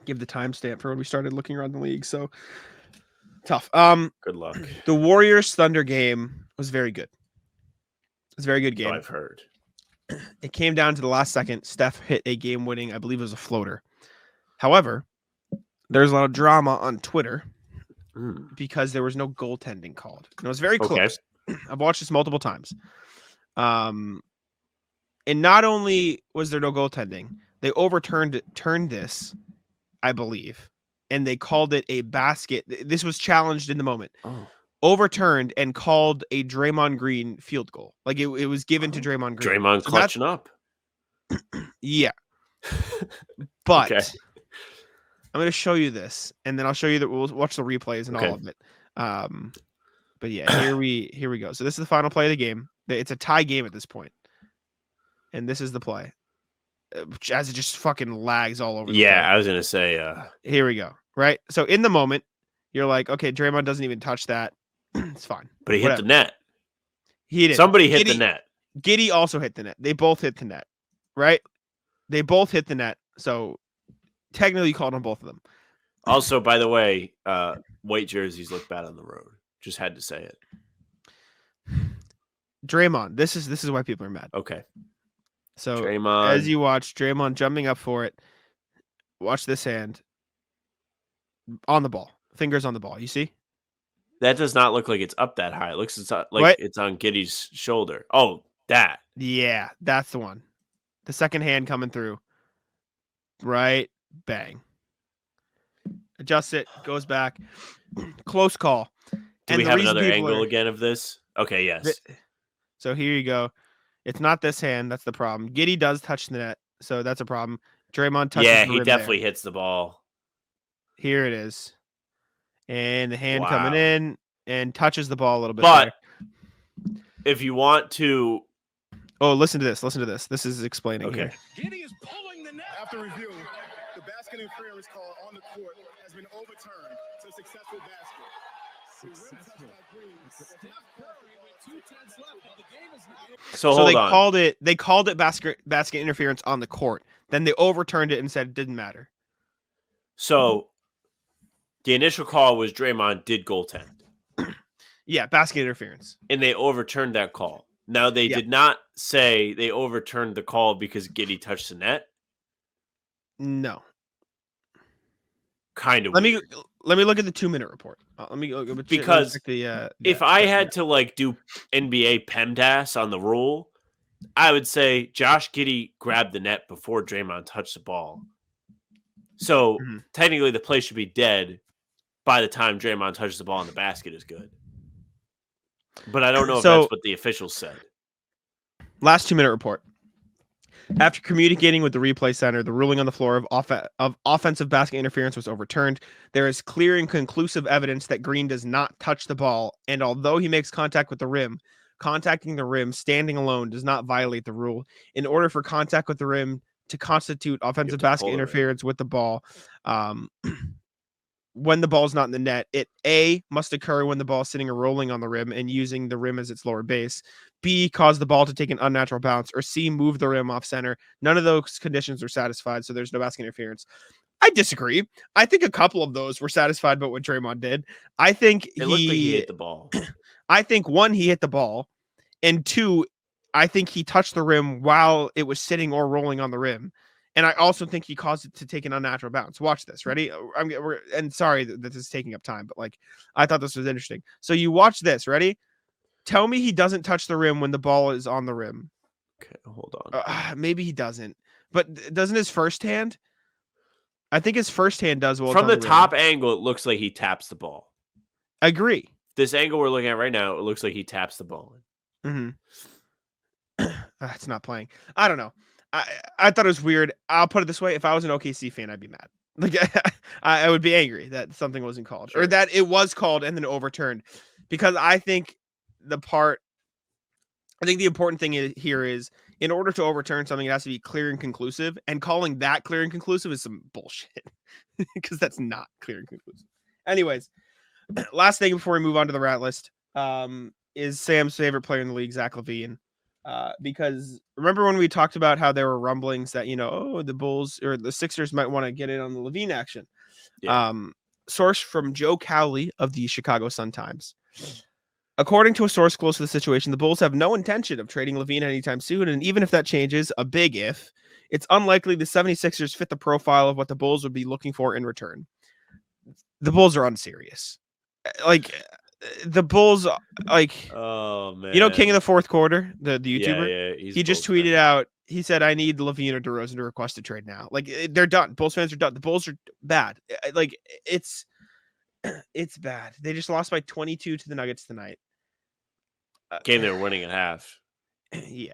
give the timestamp for when we started looking around the league. So tough. Good luck. The Warriors Thunder game was very good. It was a very good game. So I've heard. It came down to the last second. Steph hit a game-winning, I believe it was a floater. However, there's a lot of drama on Twitter because there was no goaltending called. And it was very close. I've watched this multiple times. And not only was there no goaltending, they overturned this, I believe, and they called it a basket. This was challenged in the moment. Overturned and called a Draymond Green field goal. Like it was given to Draymond Green. Draymond clutching up. Yeah. But I'm going to show you this, and then I'll show you that we'll watch the replays and all of it. But yeah, here we go. So this is the final play of the game. It's a tie game at this point. And this is the play. As it just fucking lags all over. I was going to say. Here we go. Right? So in the moment, you're like, okay, Draymond doesn't even touch that. It's fine. But he hit the net. He did. Somebody hit the net. Giddey also hit the net. They both hit the net. Right? They both hit the net. So technically you called on both of them. Also, by the way, white jerseys look bad on the road. Just had to say it. Draymond. This is why people are mad. Okay. So Draymond. As you watch Draymond jumping up for it, watch this hand on the ball. Fingers on the ball. You see? That does not look like it's up that high. It looks it's on Giddey's shoulder. Oh, that. Yeah, that's the one. The second hand coming through. Right. Bang. Adjusts it. Goes back. Close call. Do we have another angle again of this? Okay, yes. So here you go. It's not this hand. That's the problem. Giddey does touch the net, so that's a problem. Draymond touches the rim. He definitely hits the ball. Here it is. And the hand coming in and touches the ball a little bit. But if you want to... Oh, listen to this. Listen to this. This is explaining here. Giddey is pulling the net. After review, the basket interference call on the court has been overturned. It's a successful basket. So they on. called it basket interference on the court. Then they overturned it and said it didn't matter. So the initial call was Draymond did goaltend. Yeah, basket interference. And they overturned that call. Now they did not say they overturned the call because Giddey touched the net. No. Kind of. Let me look at the 2-minute report. Let me go because if I had to do NBA PEMDAS on the rule, I would say Josh Giddey grabbed the net before Draymond touched the ball. So technically the play should be dead by the time Draymond touches the ball and the basket is good. But I don't know if that's what the officials said. Last 2-minute report. After communicating with the replay center, the ruling on the floor of offensive basket interference was overturned. There is clear and conclusive evidence that Green does not touch the ball, and although he makes contact with the rim, contacting the rim standing alone does not violate the rule. In order for contact with the rim to constitute offensive basket interference with the ball, when the ball is not in the net, it A, must occur when the ball is sitting or rolling on the rim and using the rim as its lower base, B, cause the ball to take an unnatural bounce, or C, move the rim off center. None of those conditions are satisfied, so there's no basket interference. I disagree. I think a couple of those were satisfied by what Draymond did. I think it looked like he hit the ball. I think 1, he hit the ball, and 2, I think he touched the rim while it was sitting or rolling on the rim. And I also think he caused it to take an unnatural bounce. Watch this. Ready? And sorry that this is taking up time, but like I thought this was interesting. So you watch this. Ready? Tell me he doesn't touch the rim when the ball is on the rim. Okay, hold on. Maybe he doesn't. But doesn't his first hand? I think his first hand does. From the top angle, it looks like he taps the ball. I agree. This angle we're looking at right now, it looks like he taps the ball. It's not playing. I don't know. I thought it was weird. I'll put it this way. If I was an OKC fan, I'd be mad. Like I would be angry that something wasn't called or that it was called and then overturned, because I think the important thing here is in order to overturn something, it has to be clear and conclusive, and calling that clear and conclusive is some bullshit because that's not clear and conclusive. Anyways, last thing before we move on to the rat list is Sam's favorite player in the league, Zach LaVine. Because remember when we talked about how there were rumblings that, the Bulls or the Sixers might want to get in on the LaVine action. Yeah. Source from Joe Cowley of the Chicago Sun-Times. According to a source close to the situation, the Bulls have no intention of trading LaVine anytime soon. And even if that changes, a big if, it's unlikely the 76ers fit the profile of what the Bulls would be looking for in return. The Bulls are unserious. Like, the Bulls, oh man, King of the Fourth Quarter, the YouTuber. Yeah, he just tweeted out. He said, "I need LaVine or DeRozan to request a trade now." Like they're done. Bulls fans are done. The Bulls are bad. Like it's bad. They just lost by 22 to the Nuggets tonight. Game they were winning at half. Yeah,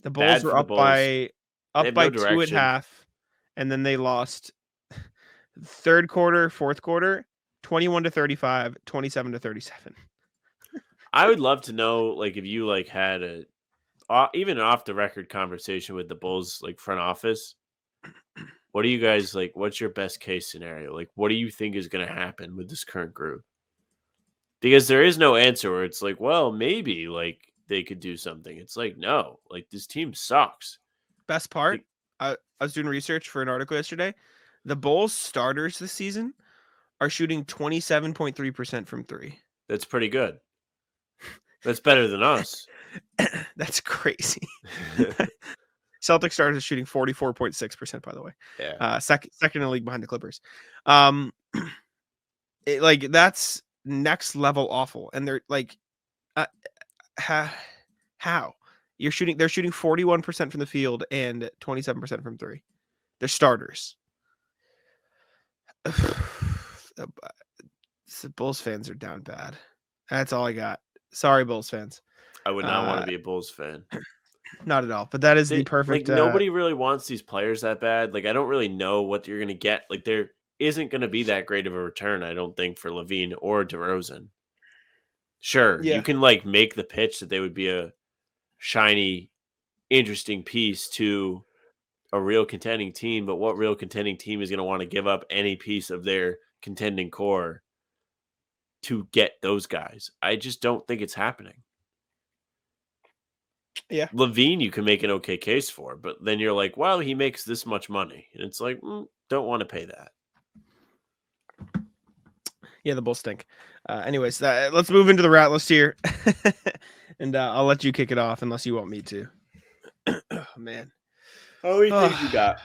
the Bulls were up by 2 at half, and then they lost third quarter, fourth quarter. 21-35, 27-37. I would love to know, like, if you had even an off the record conversation with the Bulls front office. What do you guys what's your best case scenario? Like, what do you think is going to happen with this current group? Because there is no answer where it's well, maybe they could do something. It's no, this team sucks. Best part, I was doing research for an article yesterday. The Bulls starters this season are shooting 27.3% from 3. That's pretty good. That's better than us. That's crazy. Celtics starters are shooting 44.6%, by the way. Yeah. Second in the league behind the Clippers. That's next level awful. And they're how? They're shooting 41% from the field and 27% from 3. They're starters. The Bulls fans are down bad. That's all I got. Sorry, Bulls fans. I would not want to be a Bulls fan. Not at all. But that is the perfect. Nobody really wants these players that bad. I don't really know what you're going to get. There isn't going to be that great of a return, I don't think, for LaVine or DeRozan. Sure, you can make the pitch that they would be a shiny, interesting piece to a real contending team, but what real contending team is going to want to give up any piece of their contending core to get those guys? I just don't think it's happening. Yeah. LaVine, you can make an okay case for, but then you're well, he makes this much money. And it's don't want to pay that. Yeah, the Bulls stink. Anyways, let's move into the rat list here. And I'll let you kick it off unless you want me to. Oh, man. How many things you got?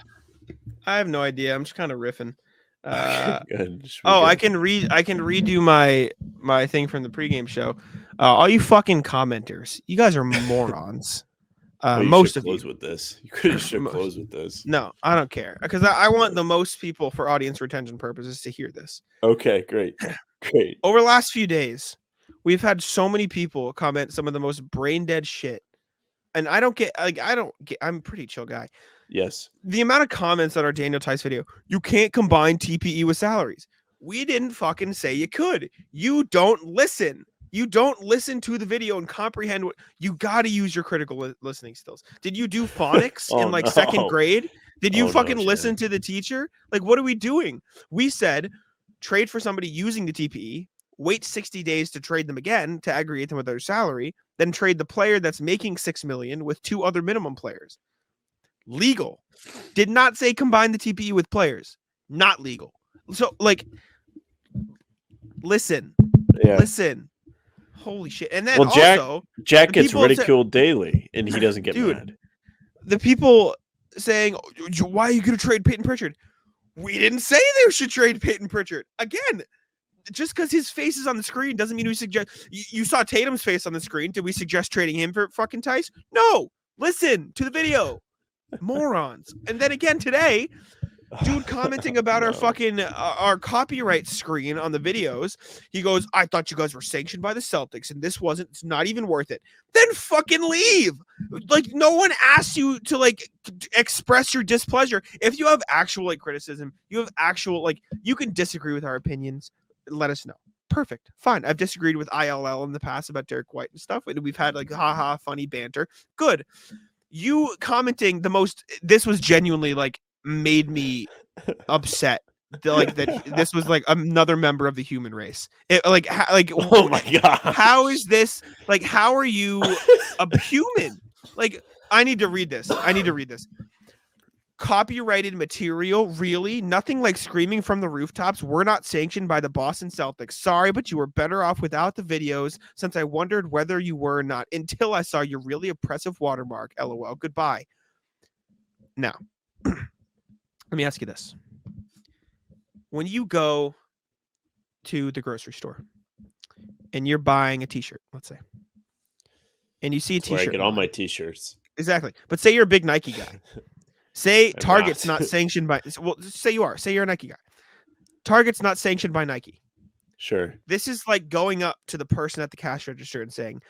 I have no idea. I'm just kind of riffing. Good. I can redo my thing from the pregame show. All you fucking commenters, you guys are morons. You most should of close you. with this. You could should close with this. No, I don't care because I want the most people for audience retention purposes to hear this. Okay, great. Great. Over the last few days, we've had so many people comment some of the most brain dead shit. And I'm a pretty chill guy. Yes. The amount of comments on our Daniel Tice video, you can't combine TPE with salaries. We didn't fucking say you could. You don't listen. You don't listen to the video and comprehend what you got to use your critical listening skills. Did you do phonics in like second grade? Did you fucking listen to the teacher? Like, what are we doing? We said trade for somebody using the TPE, wait 60 days to trade them again to aggregate them with their salary, then trade the player that's making $6 million with 2 other minimum players. Legal. Did not say combine the TPE with players. Not legal. So, like, listen. Holy shit. And then also, Jack gets ridiculed daily, and he doesn't get mad. The people saying, why are you going to trade Peyton Pritchard? We didn't say they should trade Peyton Pritchard. Again, just because his face is on the screen doesn't mean we suggest. You saw Tatum's face on the screen. Did we suggest trading him for fucking Tice? No. Listen to the video. Morons. And then again today, dude commenting about our fucking our copyright screen on the videos. He goes, I thought you guys were sanctioned by the Celtics and this wasn't, it's not even worth it. Then fucking leave. Like, no one asked you to like express your displeasure. If you have actual like criticism, you have actual like, you can disagree with our opinions. Let us know. Perfect. Fine. I've disagreed with ILL in the past about Derek White and stuff. And we've had like haha funny banter. Good. You commenting this was genuinely like made me upset. Like that this was like another member of the human race. Oh my god. How is this like, how are you a human? Like, I need to read this. Copyrighted material, really? Nothing like screaming from the rooftops. We're not sanctioned by the Boston Celtics. Sorry, but you were better off without the videos since I wondered whether you were or not until I saw your really oppressive watermark. LOL. Goodbye. Now, let me ask you this. When you go to the grocery store and you're buying a t-shirt, let's say, and you see a t-shirt. Where I get all my t-shirts. Exactly. But say you're a big Nike guy. Say Target's not sanctioned by, well, say you are. Say you're a Nike guy. Target's not sanctioned by Nike. Sure. This is like going up to the person at the cash register and saying,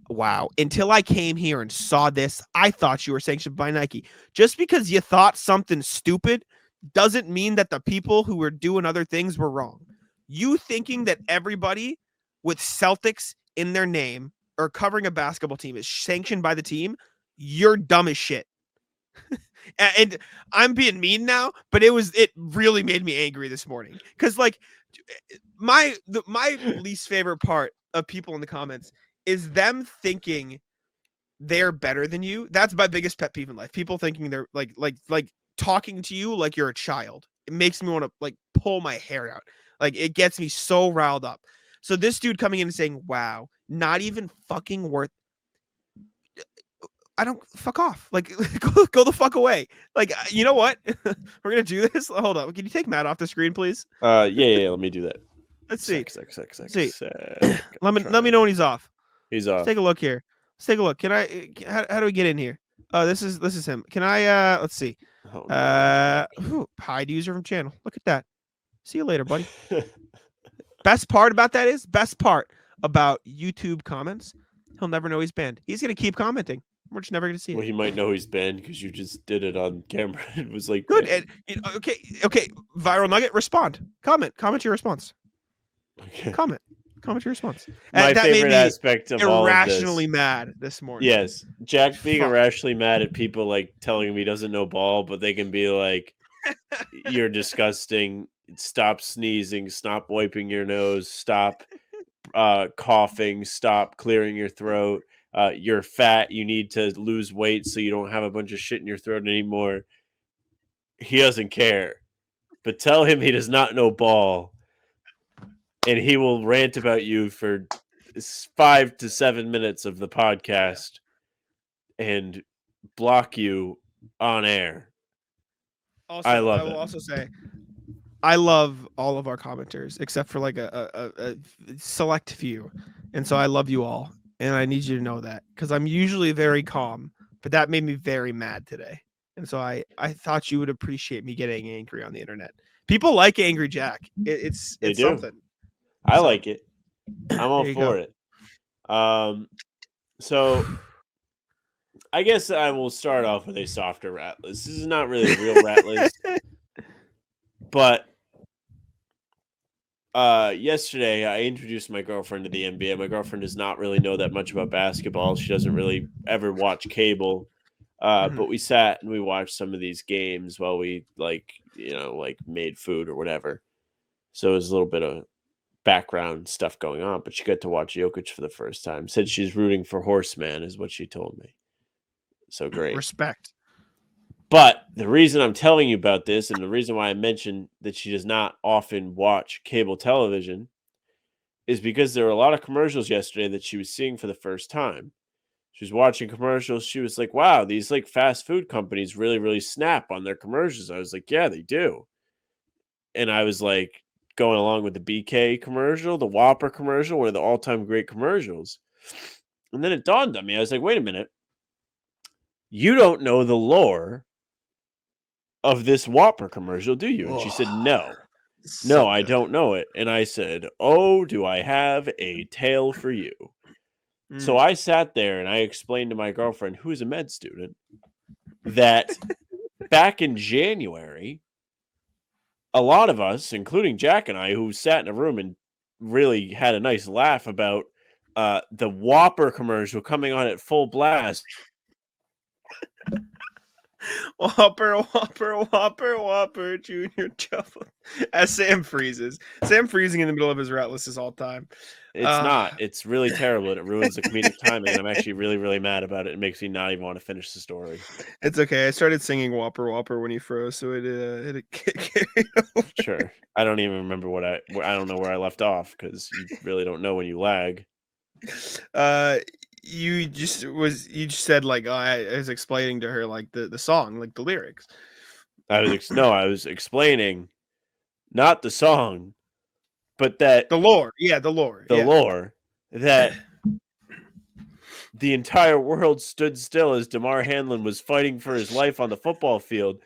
wow, until I came here and saw this, I thought you were sanctioned by Nike. Just because you thought something stupid doesn't mean that the people who were doing other things were wrong. You thinking that everybody with Celtics in their name or covering a basketball team is sanctioned by the team, you're dumb as shit. And I'm being mean now, but it really made me angry this morning. Because like my least favorite part of people in the comments is them thinking they're better than you. That's my biggest pet peeve in life. People thinking they're like talking to you like you're a child. It makes me want to like pull my hair out. Like, it gets me so riled up. So this dude coming in and saying, wow, not even fucking worth. I don't fuck off. Like, go the fuck away. Like, you know what? We're gonna do this. Hold on. Can you take Matt off the screen, please? Yeah. Let me do that. Let's see. See. Let me know when he's off. He's off. Let's take a look here. Let's take a look. Can I? How do we get in here? Oh, this is him. Can I? Let's see. Hide user from channel. Look at that. See you later, buddy. Best part about YouTube comments, he'll never know he's banned. He's gonna keep commenting. We're just never gonna see it. Well, he might know he's banned because you just did it on camera. It was like good. And, okay. Viral nugget. Respond. Comment your response. Okay. Comment your response. My that favorite aspect of all of this. Irrationally mad this morning. Yes, Jack being irrationally mad at people like telling him he doesn't know ball, but they can be like, "You're disgusting. Stop sneezing. Stop wiping your nose. Stop coughing. Stop clearing your throat. You're fat. You need to lose weight so you don't have a bunch of shit in your throat anymore." He doesn't care, but tell him he does not know ball, and he will rant about you for 5 to 7 minutes of the podcast and block you on air. Also, I will also say, I love all of our commenters except for like a select few, and so I love you all. And I need you to know that because I'm usually very calm but that made me very mad today. And so I thought you would appreciate me getting angry on the internet. People like Angry Jack. It's They do. something. I like it. I'm all There you for go. it. So I guess I will start off with a softer rat list. This is not really a real rat list, but yesterday I introduced my girlfriend to the NBA. My girlfriend does not really know that much about basketball. She doesn't really ever watch cable. But we sat and we watched some of these games while we made food or whatever. So it was a little bit of background stuff going on, but she got to watch Jokic for the first time. Said she's rooting for Horseman is what she told me. So great. Respect. But the reason I'm telling you about this and the reason why I mentioned that she does not often watch cable television is because there were a lot of commercials yesterday that she was seeing for the first time. She was watching commercials. She was like, wow, these like fast food companies really, really snap on their commercials. I was like, yeah, they do. And I was like going along with the BK commercial, the Whopper commercial, one of the all-time great commercials. And then it dawned on me. I was like, wait a minute. You don't know the lore of this Whopper commercial, do you? And she said, no. No, I don't know it. And I said, oh, do I have a tale for you? So I sat there and I explained to my girlfriend, who is a med student, that back in January, a lot of us, including Jack and I, who sat in a room and really had a nice laugh about the Whopper commercial coming on at full blast. Whopper, Whopper, Whopper, Whopper, Junior Chuffle. As Sam freezes. Sam freezing in the middle of his rat list is all time. It's not. It's really terrible, and it ruins the comedic timing, and I'm actually really, really mad about it. It makes me not even want to finish the story. It's okay. I started singing Whopper, Whopper when he froze, so it carried over. Sure. I don't even remember I don't know where I left off, because you really don't know when you lag. You just said like I was explaining to her like the song, like the lyrics. I was explaining not the song, but that the lore. Yeah, the lore. Lore that the entire world stood still as DeMar Hamlin was fighting for his life on the football field,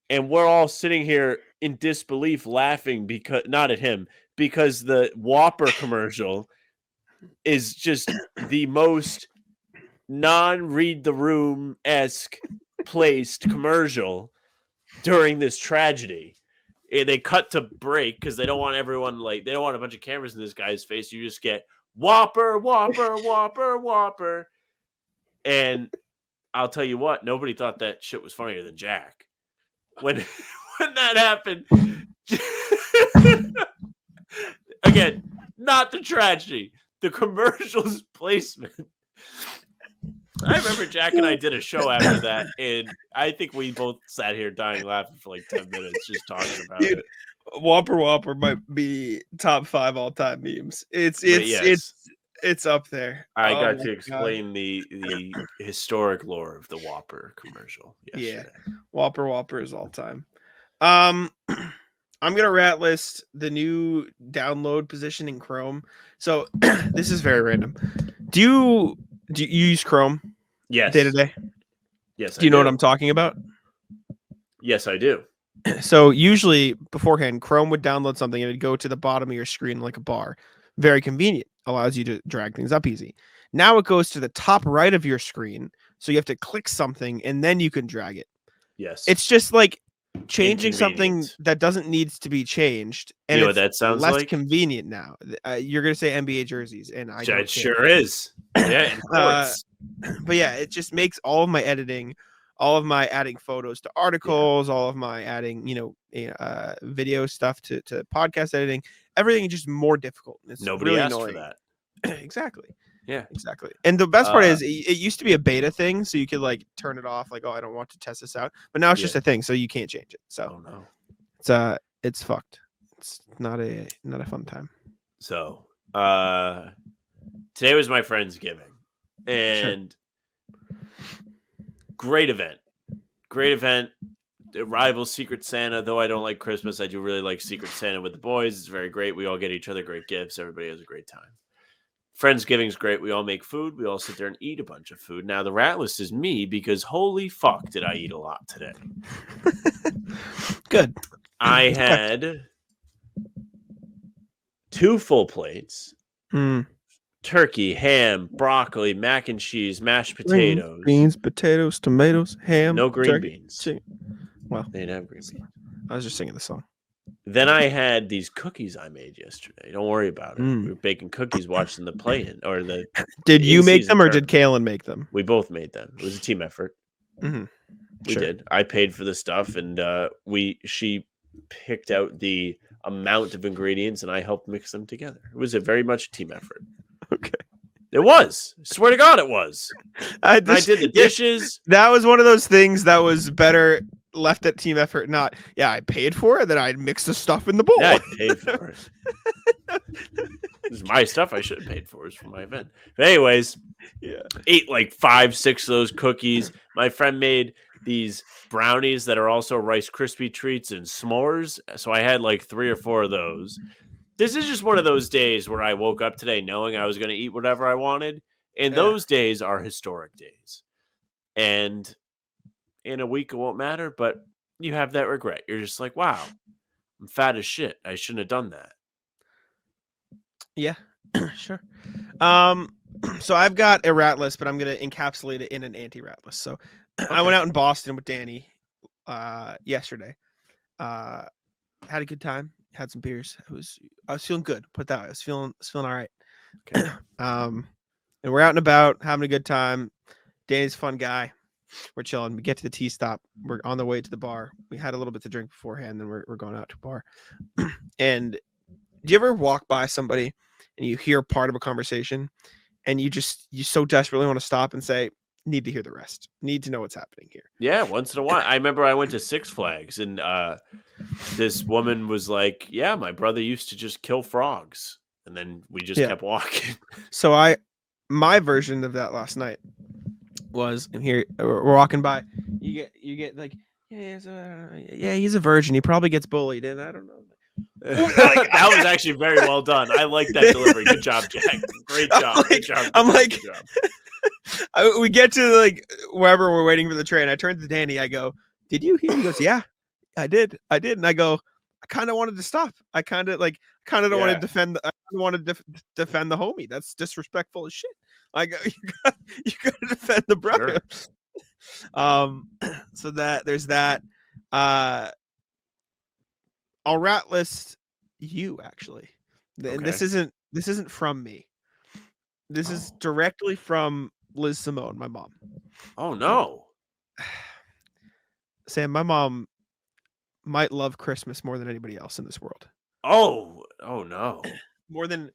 and we're all sitting here in disbelief laughing because not at him, because the Whopper commercial is just the most non-read the room-esque placed commercial during this tragedy. They cut to break because they don't want everyone they don't want a bunch of cameras in this guy's face. You just get Whopper, Whopper, Whopper, Whopper. And I'll tell you what, nobody thought that shit was funnier than Jack. When that happened, again, not the tragedy, the commercial's placement. I remember Jack and I did a show after that, and I think we both sat here dying laughing for like 10 minutes just talking about it. Whopper Whopper might be top 5 all-time memes. It's up there. I got to explain the historic lore of the Whopper commercial yesterday. Yeah, Whopper is all time. I'm gonna rat list the new download position in Chrome. So this is very random. Do you use Chrome? Yes. Day to day? Yes. Do you know what I'm talking about? Yes, I do. So usually beforehand, Chrome would download something and it'd go to the bottom of your screen like a bar. Very convenient. Allows you to drag things up easy. Now it goes to the top right of your screen. So you have to click something and then you can drag it. Yes. It's just like changing something that doesn't need to be changed. And you know what that sounds less convenient now. You're going to say NBA jerseys. And it sure is. Yeah. But yeah, it just makes all of my editing, all of my adding photos to articles, all of my adding, video stuff to podcast editing, everything is just more difficult. It's Nobody really asked annoying. for that. Exactly. Yeah, exactly. And the best part is it used to be a beta thing, so you could like turn it off, like, oh, I don't want to test this out. But now it's just a thing, so you can't change it. So it's fucked. It's not a fun time. So today was my Friendsgiving, and great event. It rivals Secret Santa, though I don't like Christmas. I do really like Secret Santa with the boys. It's very great. We all get each other great gifts. Everybody has a great time. Friendsgiving's great. We all make food. We all sit there and eat a bunch of food. Now, the rat list is me because holy fuck did I eat a lot today. Good. I had 2 full plates. Turkey, ham, broccoli, mac and cheese, mashed potatoes. Beans, potatoes, tomatoes, ham. No green beans. Chicken. Well, they didn't have green beans. I was just singing the song. Then I had these cookies I made yesterday. Don't worry about it. We were baking cookies watching the play-in or the. Did you make them or did Kalen make them? We both made them. It was a team effort. Mm-hmm. We did. I paid for the stuff, and she picked out the amount of ingredients, and I helped mix them together. It was a very much team effort. Okay. It was. I swear to God, it was. I did the dishes. That was one of those things that was better left at team effort. Not, I paid for it, then I mixed the stuff in the bowl. Yeah, I paid for it. This is my stuff I should have paid for. It's for my event. But anyways, ate like 5-6 of those cookies. My friend made these brownies that are also Rice Krispie treats and s'mores. So I had like 3 or 4 of those. This is just one of those days where I woke up today knowing I was going to eat whatever I wanted. And those days are historic days. And in a week, it won't matter, but you have that regret. You're just like, wow, I'm fat as shit. I shouldn't have done that. Yeah, sure. So I've got a rat list, but I'm going to encapsulate it in an anti-rat list. So I went out in Boston with Danny yesterday. Had a good time. Had some beers. I was feeling good. Put that way. I was feeling all right. Okay. And we're out and about, having a good time. Danny's a fun guy. We're chilling. We get to the tea stop. We're on the way to the bar. We had a little bit to drink beforehand, then we're going out to a bar. And do you ever walk by somebody and you hear part of a conversation and you so desperately want to stop and say, need to hear the rest. Need to know what's happening here. Yeah, once in a while. I remember I went to Six Flags and this woman was like, yeah, my brother used to just kill frogs. And then we just kept walking. So my version of that last night was, and here we're walking by, you get like, he's a virgin. He probably gets bullied. And I don't know. That was actually very well done. I like that delivery. Good job, Jack. Great job. Good job. Good job. We get to like wherever we're waiting for the train. I turn to Danny. I go, "Did you hear?" He goes, "Yeah, I did. And I go, "I kind of wanted to stop. I kind of don't want to defend. I want to defend the homie. That's disrespectful as shit. I go, you got to defend the brother." Sure. So there's that. I'll rat list you actually. And this isn't from me. This is directly from Liz Simone, my mom. Oh no. Sam, my mom might love Christmas more than anybody else in this world. Oh no. More than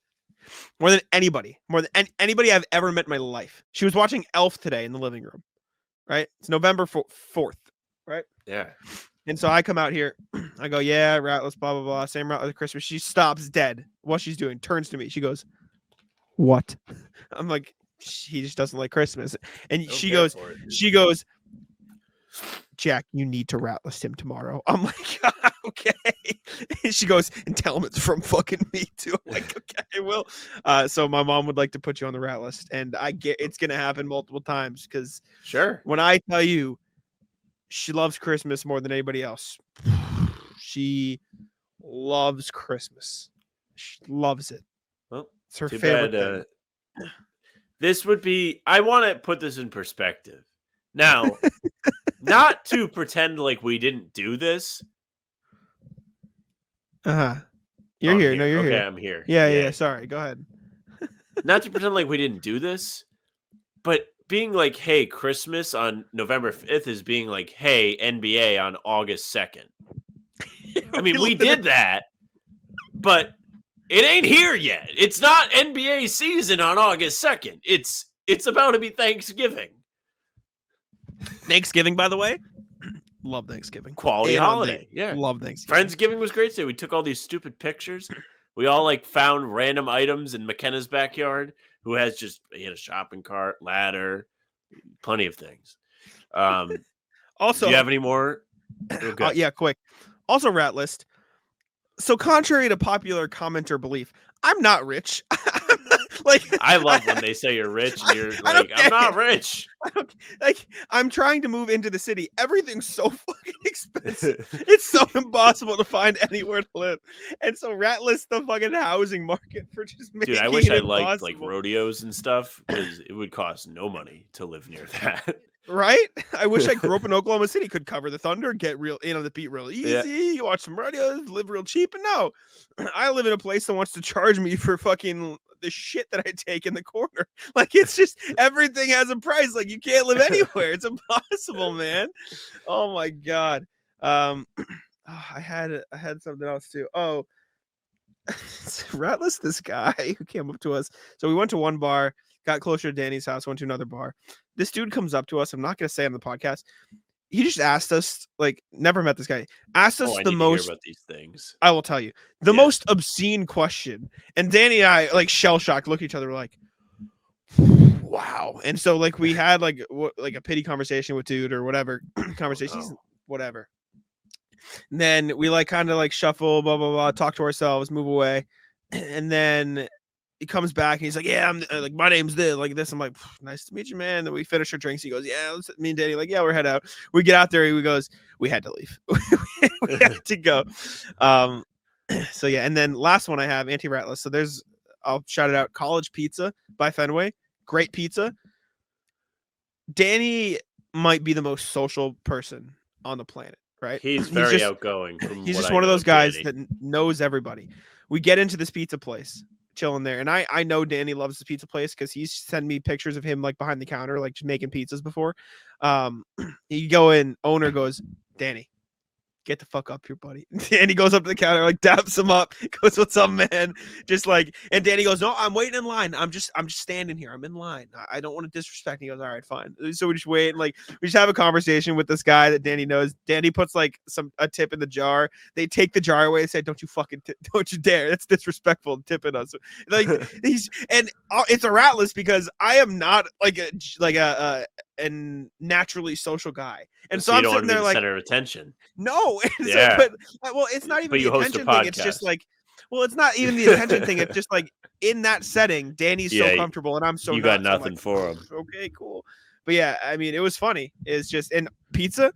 anybody. More than anybody I've ever met in my life. She was watching Elf today in the living room. Right? It's November 4th, right? Yeah. And so I come out here, I go, yeah, ratless, blah, blah, blah, same rat with Christmas. She stops dead. What she's doing, turns to me. She goes, what? I'm like, he just doesn't like Christmas. And she goes, Jack, you need to rat list him tomorrow. I'm like, okay. And she goes, and tell him it's from fucking me too. I'm like, okay, I will. So my mom would like to put you on the rat list. And I get it's going to happen multiple times because sure. When I tell you, she loves Christmas more than anybody else. She loves Christmas. She loves it. Well, it's her favorite thing. This would be, I want to put this in perspective. Now, not to pretend like we didn't do this. You're here. No, you're here. Okay, I'm here. Yeah. Sorry. Go ahead. Not to pretend like we didn't do this, but being like, hey, Christmas on November 5th is being like, hey, NBA on August 2nd. I mean, we did that, but it ain't here yet. It's not NBA season on August 2nd. It's about to be Thanksgiving. Thanksgiving, by the way. Love Thanksgiving. Quality holiday. Yeah. Love Thanksgiving. Friendsgiving was great today. We took all these stupid pictures. We all like found random items in McKenna's backyard. He had a shopping cart, ladder, plenty of things. Also, do you have any more? Yeah, quick. Also, rat list. So, contrary to popular commenter belief, I'm not rich. Like I love when they say you're rich and you're I don't like, I'm not care. rich. I'm trying to move into the city. Everything's so fucking expensive. It's so impossible to find anywhere to live. And so Ratless the fucking housing market for just making Dude, I wish it I liked like impossible. rodeos and stuff because it would cost no money to live near that. Right? I wish I grew up in Oklahoma City, could cover the Thunder, get real the beat real Yeah. easy, watch some rodeos, live real cheap. And no, I live in a place that wants to charge me for fucking the shit that I take in the corner. Like it's just everything has a price. Like you can't live anywhere. It's impossible, man. Oh my god. I had something else too. Oh, Ratless, this guy who came up to us. So we went to one bar, got closer to Danny's house, went to another bar. This dude comes up to us. I'm not gonna say on the podcast. He just asked us, like, never met this guy. Asked us I the need to hear most. about these things. I will tell you the Yeah. most obscene question. And Danny and I, like, shell shocked, look at each other, we're like, wow. And so, like, we had like a pity conversation with dude or whatever conversations, whatever. And then we like kind of like shuffle, blah blah blah, talk to ourselves, move away, and then he comes back and he's like, "Yeah, I'm like my name's this, like this." I'm like, "Nice to meet you, man." Then we finish our drinks. He goes, "Yeah, me and Danny, like, yeah, we're head out." We get out there. He goes, "We had to leave. We had to go." So yeah, and then last one I have anti-ratless. So I'll shout it out. College Pizza by Fenway, great pizza. Danny might be the most social person on the planet, right? He's very outgoing. He's just one of those guys that knows everybody. We get into this pizza place, chilling there, and I know Danny loves the pizza place because he's sent me pictures of him like behind the counter, like just making pizzas before. You go in, owner goes, "Danny, get the fuck up here, buddy." And he goes up to the counter, like daps him up, goes, "What's up, man?" Just like, and Danny goes, "No, I'm waiting in line. I'm just standing here. I'm in line. I don't want to disrespect." And he goes, "All right, fine." So we just wait, and like we just have a conversation with this guy that Danny knows. Danny puts like a tip in the jar. They take the jar away and say, "Don't you fucking don't you dare. That's disrespectful tipping us." Like it's a ratless because I am not like a naturally social guy. And so you I'm don't sitting want to be there the like, center of attention. no. Yeah. But well, it's not even But the you host a attention thing. It's just podcast. like, well, it's not even the attention thing. It's just like in that setting, Danny's so Yeah, comfortable and I'm so you not. got So I'm nothing like, for him. Okay, cool. But yeah, I mean, it was funny. It's just, and pizza,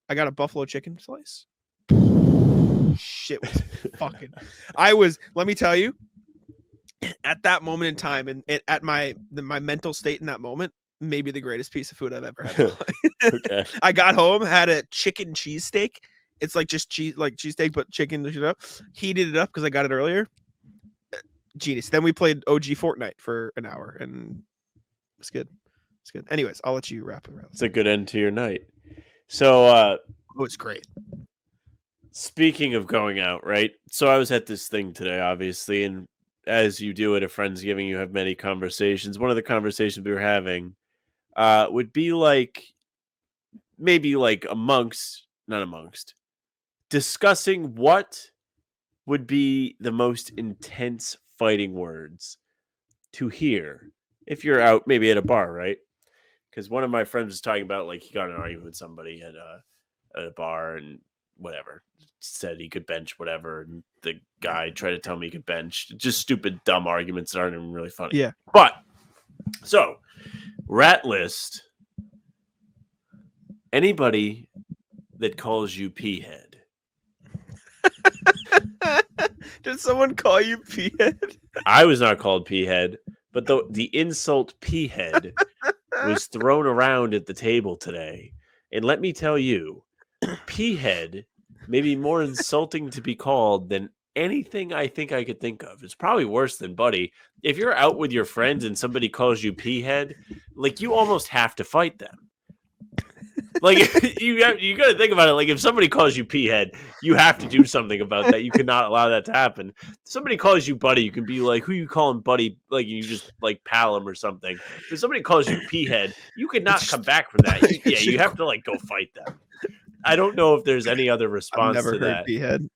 I got a buffalo chicken slice. Shit was fucking. Let me tell you, at that moment in time and at my mental state in that moment, maybe the greatest piece of food I've ever had. Okay. I got home, had a chicken cheesesteak. It's like just cheese, like cheesesteak, but chicken. Heated it up because I got it earlier. Genius. Then we played OG Fortnite for an hour, and it's good. It's good. Anyways, I'll let you wrap it around. It's a good end to your night. So, Oh, it's great. speaking of going out, right? So I was at this thing today, obviously, and as you do at a Friendsgiving, you have many conversations. One of the conversations we were having would be like maybe like not amongst, discussing what would be the most intense fighting words to hear if you're out maybe at a bar, right? Because one of my friends was talking about like he got in an argument with somebody at a bar and whatever, said he could bench whatever, and the guy tried to tell me he could bench. Just stupid, dumb arguments that aren't even really funny. Yeah. But so rat list. Anybody that calls you pea head. Did someone call you pea head? I was not called pea head, but the insult pea head was thrown around at the table today. And let me tell you, pea head may be more insulting to be called than anything I think I could think of. It's probably worse than buddy. If you're out with your friends and somebody calls you pea head, like you almost have to fight them. Like you got to think about it. Like if somebody calls you pea head, you have to do something about that. You cannot allow that to happen. If somebody calls you buddy, you can be like, "Who you calling buddy?" Like you just like pal him or something. If somebody calls you pea head, you cannot come back from that. You have to like go fight them. I don't know if there's any other response I've never to heard that. pea head.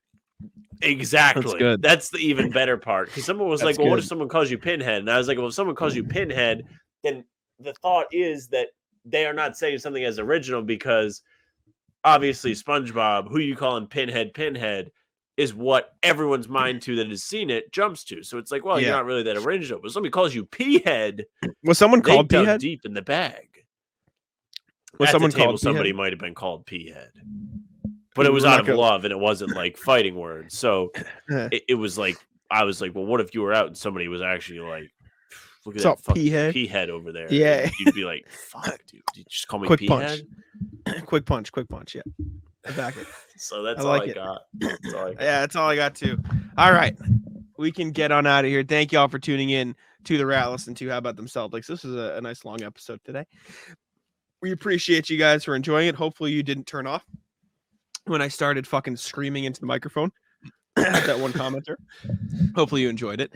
Exactly. That's good. That's the even better part. Because someone was like, "Well, what if someone calls you pinhead?" And I was like, "Well, if someone calls you pinhead, then the thought is that they are not saying something as original because." Obviously, SpongeBob, who you calling Pinhead, is what everyone's mind to that has seen it jumps to. So it's like, well, Yeah. you're not really that original. But somebody calls you P-head. Was someone They called dug P-head? deep in the bag. Was At someone the table, called somebody P-head? might have been called P-head. But it was We're out not of gonna- love, and it wasn't like fighting words. So Yeah. it was like, I was like, well, what if you were out and somebody was actually like, look at What's that up, fucking P-head? P-head over there. Yeah. And you'd be like, fuck, dude. Did you just call me Quick P-head? punch. Quick punch. Yeah. I back it. So that's I all like I it. got. That's all I got. Yeah, that's all I got too. All right. We can get on out of here. Thank you all for tuning in to the Ratless and to How About Them Celtics. This is a nice long episode today. We appreciate you guys for enjoying it. Hopefully you didn't turn off when I started fucking screaming into the microphone. That one commenter. Hopefully you enjoyed it.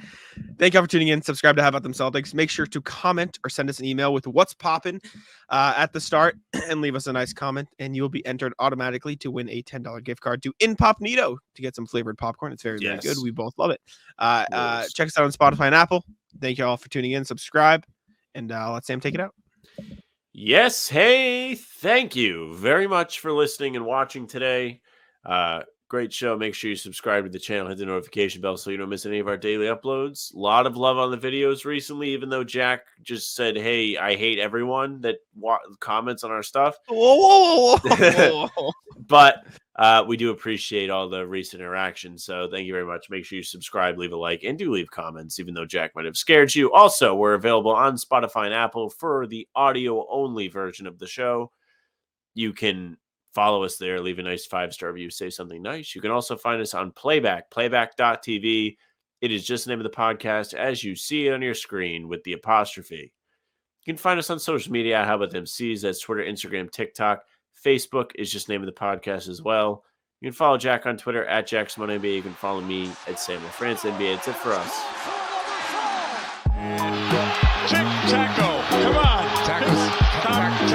Thank you all for tuning in. Subscribe to How About Them Celtics. Make sure to comment or send us an email with what's popping at the start and leave us a nice comment, and you'll be entered automatically to win a $10 gift card to Inpopnito to get some flavored popcorn. It's very, very Yes. good. We both love it. Yes. Check us out on Spotify and Apple. Thank you all for tuning in. Subscribe, and let Sam take it out. Yes. Hey, thank you very much for listening and watching today. Great show. Make sure you subscribe to the channel, hit the notification bell so you don't miss any of our daily uploads. A lot of love on the videos recently, even though Jack just said, hey, I hate everyone that comments on our stuff. Whoa. But we do appreciate all the recent interactions. So thank you very much. Make sure you subscribe, leave a like, and do leave comments, even though Jack might have scared you. Also, we're available on Spotify and Apple for the audio-only version of the show. You can follow us there, leave a nice 5-star review, say something nice. You can also find us on playback.tv. It is just the name of the podcast as you see it on your screen with the apostrophe. You can find us on social media. How About Them C's? That's Twitter, Instagram, TikTok. Facebook is just the name of the podcast as well. You can follow Jack on Twitter at JackSimonNBA. You can follow me at Samuel France NBA. That's it for us. Tackle. Come on. Tackles.